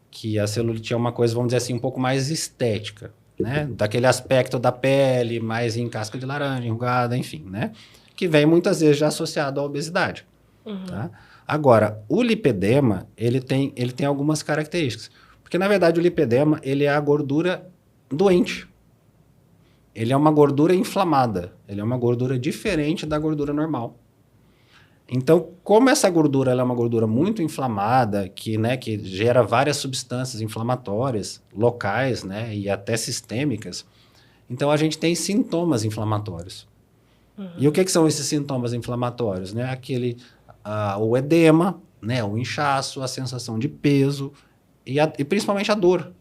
Que a celulite é uma coisa, vamos dizer assim, um pouco mais estética, né? Daquele aspecto da pele, mais em casca de laranja, enrugada, enfim, né? Que vem muitas vezes já associado à obesidade, tá? Agora, o lipedema, ele tem algumas características. Porque, na verdade, o lipedema, ele é a gordura doente. Ele é uma gordura inflamada. Ele é uma gordura diferente da gordura normal. Então, como essa gordura ela é uma gordura muito inflamada, que gera várias substâncias inflamatórias locais, né, e até sistêmicas, então a gente tem sintomas inflamatórios. E o que são esses sintomas inflamatórios? Né? O edema, né, o inchaço, a sensação de peso, e principalmente a dor,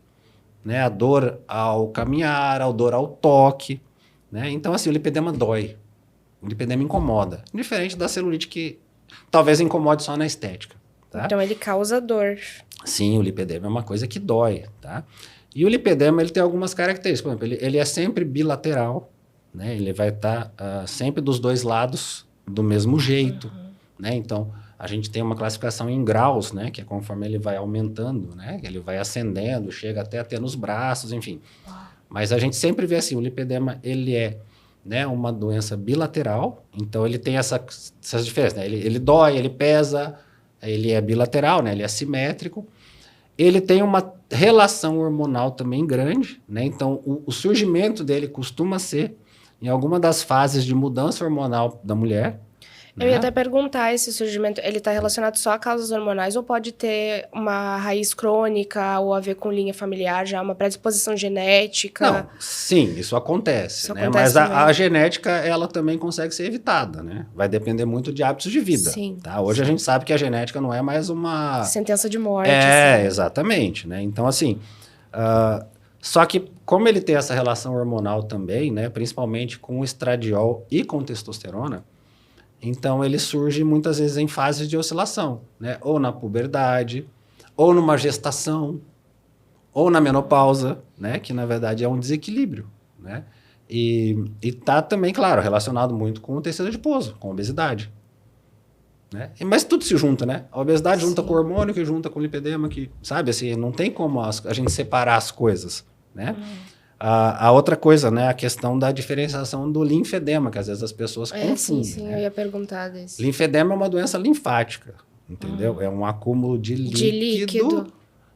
né? A dor ao caminhar, a dor ao toque, né? Então, assim, o lipedema dói, o lipedema incomoda, diferente da celulite que talvez incomode só na estética, tá? Então, ele causa dor. Sim, o lipedema é uma coisa que dói, tá? E o lipedema, ele tem algumas características. Por exemplo, ele é sempre bilateral, né? Ele vai estar sempre dos dois lados do mesmo jeito, né? Então, a gente tem uma classificação em graus, né? Que é conforme ele vai aumentando, né? Ele vai ascendendo, chega até a ter nos braços, enfim. Mas a gente sempre vê assim, o lipedema, ele é, né, uma doença bilateral, então ele tem essas diferenças, né? Ele dói, ele pesa, ele é bilateral, né? Ele é simétrico. Ele tem uma relação hormonal também grande, né? Então, o surgimento dele costuma ser em alguma das fases de mudança hormonal da mulher. Eu ia até perguntar, esse surgimento, ele está relacionado só a causas hormonais ou pode ter uma raiz crônica ou a ver com linha familiar, já uma predisposição genética? Não, sim, isso acontece, Isso né? acontece Mas também. a genética, ela também consegue ser evitada, né? Vai depender muito de hábitos de vida. Sim, Tá? Hoje a gente sabe que a genética não é mais uma... Sentença de morte. É, exatamente, né? Então, assim, só que como ele tem essa relação hormonal também, né? Principalmente com o estradiol e com testosterona, então ele surge muitas vezes em fases de oscilação, né? Ou na puberdade, ou numa gestação, ou na menopausa, né? Que na verdade é um desequilíbrio, né? E tá também, claro, relacionado muito com o tecido adiposo, com a obesidade. Né? Mas tudo se junta, né? A obesidade junta com o hormônio, que junta com o lipedema, que, sabe, assim, não tem como a gente separar as coisas, né? A outra coisa, né, a questão da diferenciação do linfedema, que às vezes as pessoas confundem. Sim, né? eu ia perguntar desse. Linfedema é uma doença linfática, entendeu? É um acúmulo de líquido,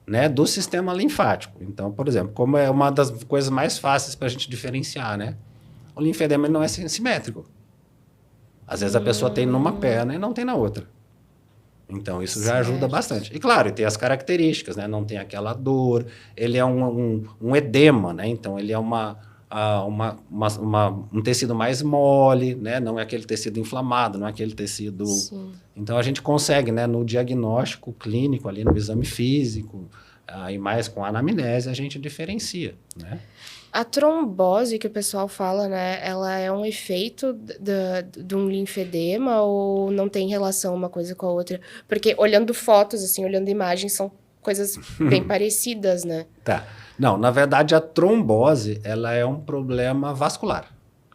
né, do sistema linfático. Então, por exemplo, como é uma das coisas mais fáceis para a gente diferenciar, né? O linfedema ele não é simétrico. Às vezes a pessoa tem numa perna e não tem na outra. Então, isso já ajuda bastante. E, claro, tem as características, né? Não tem aquela dor. Ele é um edema, né? Então, ele é um tecido mais mole, né? Não é aquele tecido inflamado, não é aquele tecido... Sim. Então, a gente consegue, né? No diagnóstico clínico, ali no exame físico, e mais com a anamnese, a gente diferencia, né? A trombose que o pessoal fala, né? Ela é um efeito de um linfedema ou não tem relação uma coisa com a outra? Porque olhando fotos, assim, olhando imagens, são coisas bem parecidas, né? Tá. Não, na verdade, a trombose, ela é um problema vascular.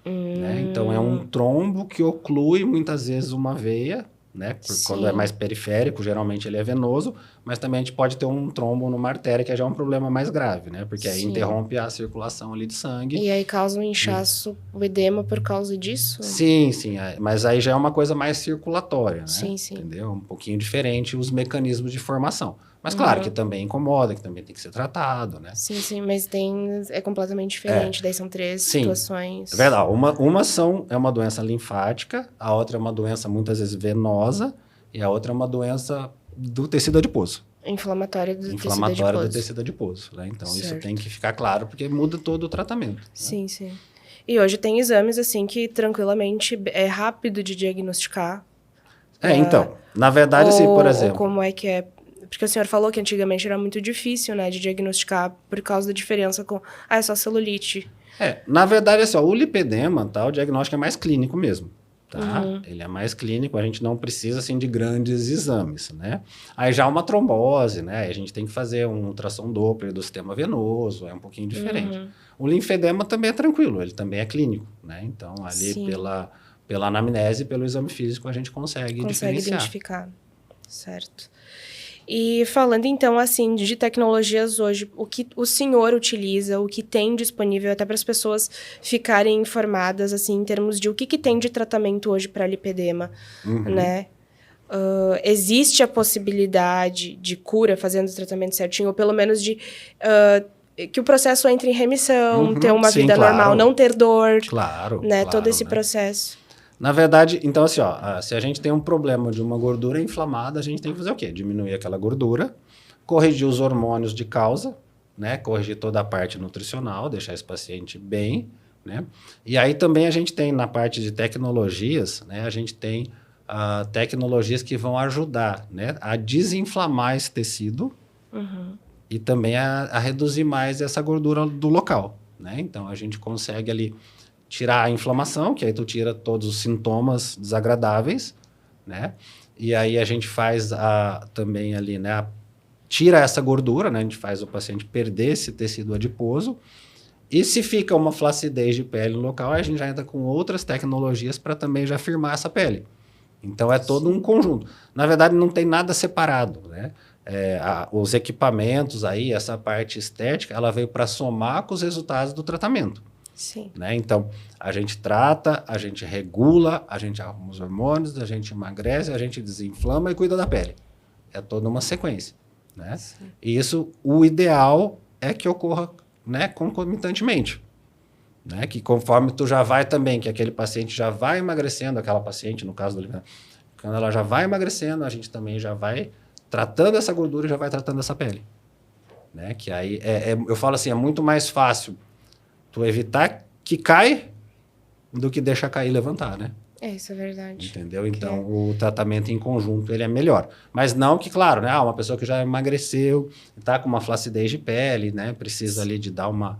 Né? Então, é um trombo que oclui muitas vezes uma veia, né? Quando é mais periférico, geralmente ele é venoso, mas também a gente pode ter um trombo numa artéria, que já é um problema mais grave, né? Porque aí interrompe a circulação ali de sangue. E aí causa um inchaço, o edema por causa disso? Sim, mas aí já é uma coisa mais circulatória, né? Sim. Entendeu? Um pouquinho diferente os mecanismos de formação. Mas claro que também incomoda, que também tem que ser tratado, né? Sim, mas é completamente diferente, daí são três situações. É verdade, é uma doença linfática, a outra é uma doença muitas vezes venosa e a outra é uma doença do tecido adiposo. Inflamatória do tecido adiposo. Né? Então, isso tem que ficar claro, porque muda todo o tratamento. Sim. E hoje tem exames, assim, que tranquilamente é rápido de diagnosticar. Então, na verdade, assim, por exemplo... Ou como é que é... Porque o senhor falou que antigamente era muito difícil, né, de diagnosticar por causa da diferença com... é só celulite. Na verdade, assim, o lipedema, tá, o diagnóstico é mais clínico mesmo. Tá? Ele é mais clínico, a gente não precisa assim, de grandes exames, né? Aí já uma trombose, né? A gente tem que fazer um ultrassom Doppler do sistema venoso, é um pouquinho diferente. O linfedema também é tranquilo, ele também é clínico, né? Então, ali pela anamnese, pelo exame físico, a gente consegue identificar, certo. E falando, então, assim, de tecnologias hoje, o que o senhor utiliza, o que tem disponível até para as pessoas ficarem informadas, assim, em termos de o que tem de tratamento hoje para lipedema, né? Existe a possibilidade de cura fazendo o tratamento certinho, ou pelo menos de que o processo entre em remissão, ter uma vida normal, não ter dor, né? Todo esse processo. Na verdade, então assim, se a gente tem um problema de uma gordura inflamada, a gente tem que fazer o quê? Diminuir aquela gordura, corrigir os hormônios de causa, né? Corrigir toda a parte nutricional, deixar esse paciente bem, né? E aí também a gente tem na parte de tecnologias, né? A gente tem tecnologias que vão ajudar, né? A desinflamar esse tecido, e também a reduzir mais essa gordura do local, né? Então, a gente consegue ali tirar a inflamação, que aí tu tira todos os sintomas desagradáveis, né? E aí a gente faz também ali, né? Tira essa gordura, né? A gente faz o paciente perder esse tecido adiposo. E se fica uma flacidez de pele no local, a gente já entra com outras tecnologias para também já firmar essa pele. Então, é todo um conjunto. Na verdade, não tem nada separado, né? Os equipamentos aí, essa parte estética, ela veio para somar com os resultados do tratamento. Sim. Né? Então, a gente trata, a gente regula, a gente arruma os hormônios, a gente emagrece, a gente desinflama e cuida da pele. É toda uma sequência. Né? E isso, o ideal é que ocorra, né, concomitantemente. Né? Que conforme tu já vai também, que aquele paciente já vai emagrecendo, aquela paciente, no caso do Olivia, quando ela já vai emagrecendo, a gente também já vai tratando essa gordura e já vai tratando essa pele. Né? Que aí, eu falo assim, é muito mais fácil tu evitar que cai do que deixa cair e levantar, né? Isso é verdade. Entendeu? Então, o tratamento em conjunto, ele é melhor. Mas não que, claro, né? Uma pessoa que já emagreceu, está com uma flacidez de pele, né? Precisa ali de dar uma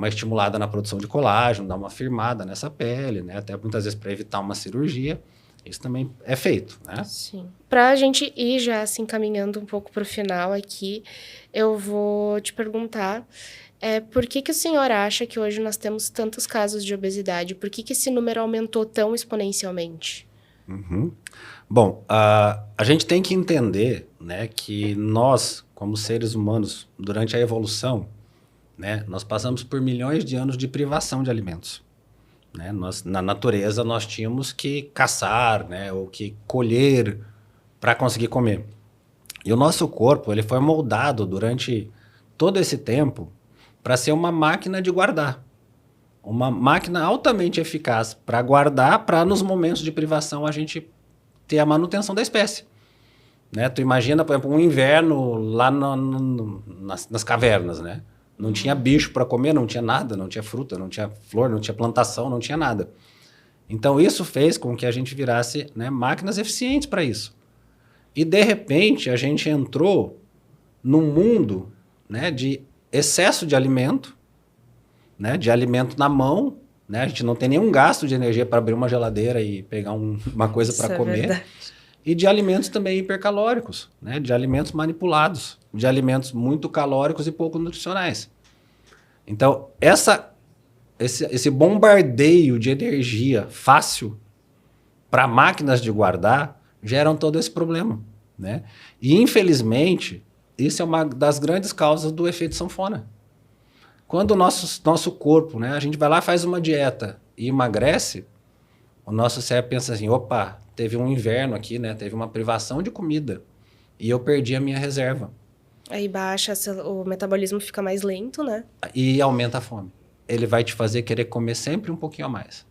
estimulada na produção de colágeno, dar uma firmada nessa pele, né? Até muitas vezes para evitar uma cirurgia. Isso também é feito, né? Sim. Para a gente ir já se encaminhando um pouco para o final aqui, eu vou te perguntar... por que o senhor acha que hoje nós temos tantos casos de obesidade? Por que esse número aumentou tão exponencialmente? Uhum. Bom, a gente tem que entender, né, que nós, como seres humanos, durante a evolução, né, nós passamos por milhões de anos de privação de alimentos. Né? Na natureza, nós tínhamos que caçar, né, ou que colher para conseguir comer. E o nosso corpo, ele foi moldado durante todo esse tempo para ser uma máquina de guardar. Uma máquina altamente eficaz para guardar, para nos momentos de privação a gente ter a manutenção da espécie. Né? Tu imagina, por exemplo, um inverno lá nas cavernas, né? Não tinha bicho para comer, não tinha nada, não tinha fruta, não tinha flor, não tinha plantação, não tinha nada. Então, isso fez com que a gente virasse, né, máquinas eficientes para isso. E, de repente, a gente entrou num mundo, né, de excesso de alimento, né, de alimento na mão, né, a gente não tem nenhum gasto de energia para abrir uma geladeira e pegar uma coisa para comer. Verdade. E de alimentos também hipercalóricos, né, de alimentos manipulados, de alimentos muito calóricos e pouco nutricionais. Então, esse bombardeio de energia fácil para máquinas de guardar geram todo esse problema. Né? E, infelizmente, isso é uma das grandes causas do efeito sanfona. Quando o nosso corpo, né, a gente vai lá, faz uma dieta e emagrece, o nosso cérebro pensa assim, opa, teve um inverno aqui, né, teve uma privação de comida e eu perdi a minha reserva. Aí baixa, o metabolismo fica mais lento, né? E aumenta a fome. Ele vai te fazer querer comer sempre um pouquinho a mais.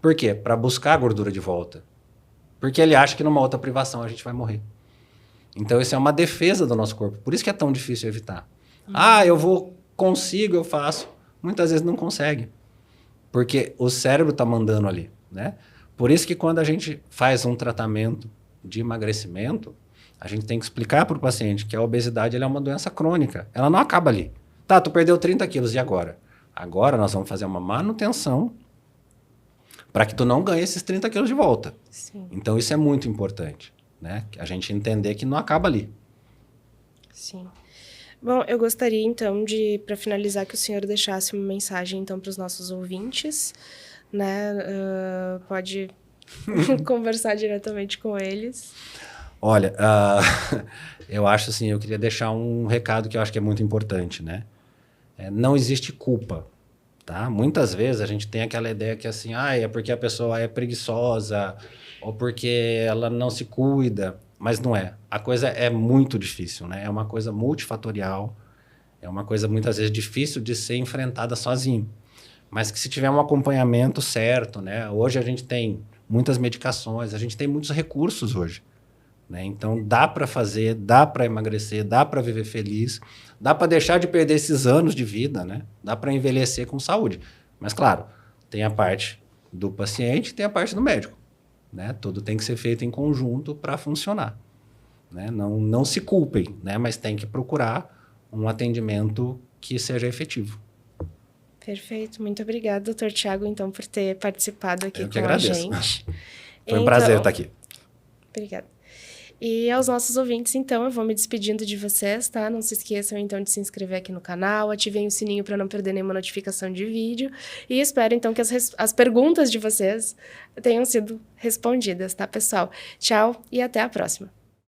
Por quê? Para buscar a gordura de volta. Porque ele acha que numa outra privação a gente vai morrer. Então, isso é uma defesa do nosso corpo. Por isso que é tão difícil evitar. Consigo, eu faço. Muitas vezes não consegue. Porque o cérebro está mandando ali, né? Por isso que quando a gente faz um tratamento de emagrecimento, a gente tem que explicar para o paciente que a obesidade ela é uma doença crônica. Ela não acaba ali. Tá, tu perdeu 30 quilos, e agora? Agora nós vamos fazer uma manutenção para que tu não ganhe esses 30 quilos de volta. Sim. Então, isso é muito importante. Né? A gente entender que não acaba ali. Sim. Bom, eu gostaria, então, para finalizar, que o senhor deixasse uma mensagem, então, para os nossos ouvintes, né? Pode conversar diretamente com eles. Olha, eu acho assim, eu queria deixar um recado que eu acho que é muito importante, né? Não existe culpa, tá? Muitas vezes a gente tem aquela ideia que assim, é porque a pessoa é preguiçosa, ou porque ela não se cuida, mas não é. A coisa é muito difícil, né? É uma coisa multifatorial, é uma coisa muitas vezes difícil de ser enfrentada sozinho, mas que se tiver um acompanhamento certo, né? Hoje a gente tem muitas medicações, a gente tem muitos recursos hoje, né? Então dá para fazer, dá para emagrecer, dá para viver feliz, dá para deixar de perder esses anos de vida, né? Dá para envelhecer com saúde, mas claro, tem a parte do paciente, tem a parte do médico. Né? Tudo tem que ser feito em conjunto para funcionar. Né? Não se culpem, né? Mas tem que procurar um atendimento que seja efetivo. Perfeito. Muito obrigada, doutor Tiago, então, por ter participado aqui com a gente. Foi um prazer estar aqui. Obrigada. E aos nossos ouvintes, então, eu vou me despedindo de vocês, tá? Não se esqueçam, então, de se inscrever aqui no canal, ativem o sininho para não perder nenhuma notificação de vídeo e espero, então, que as perguntas de vocês tenham sido respondidas, tá, pessoal? Tchau e até a próxima.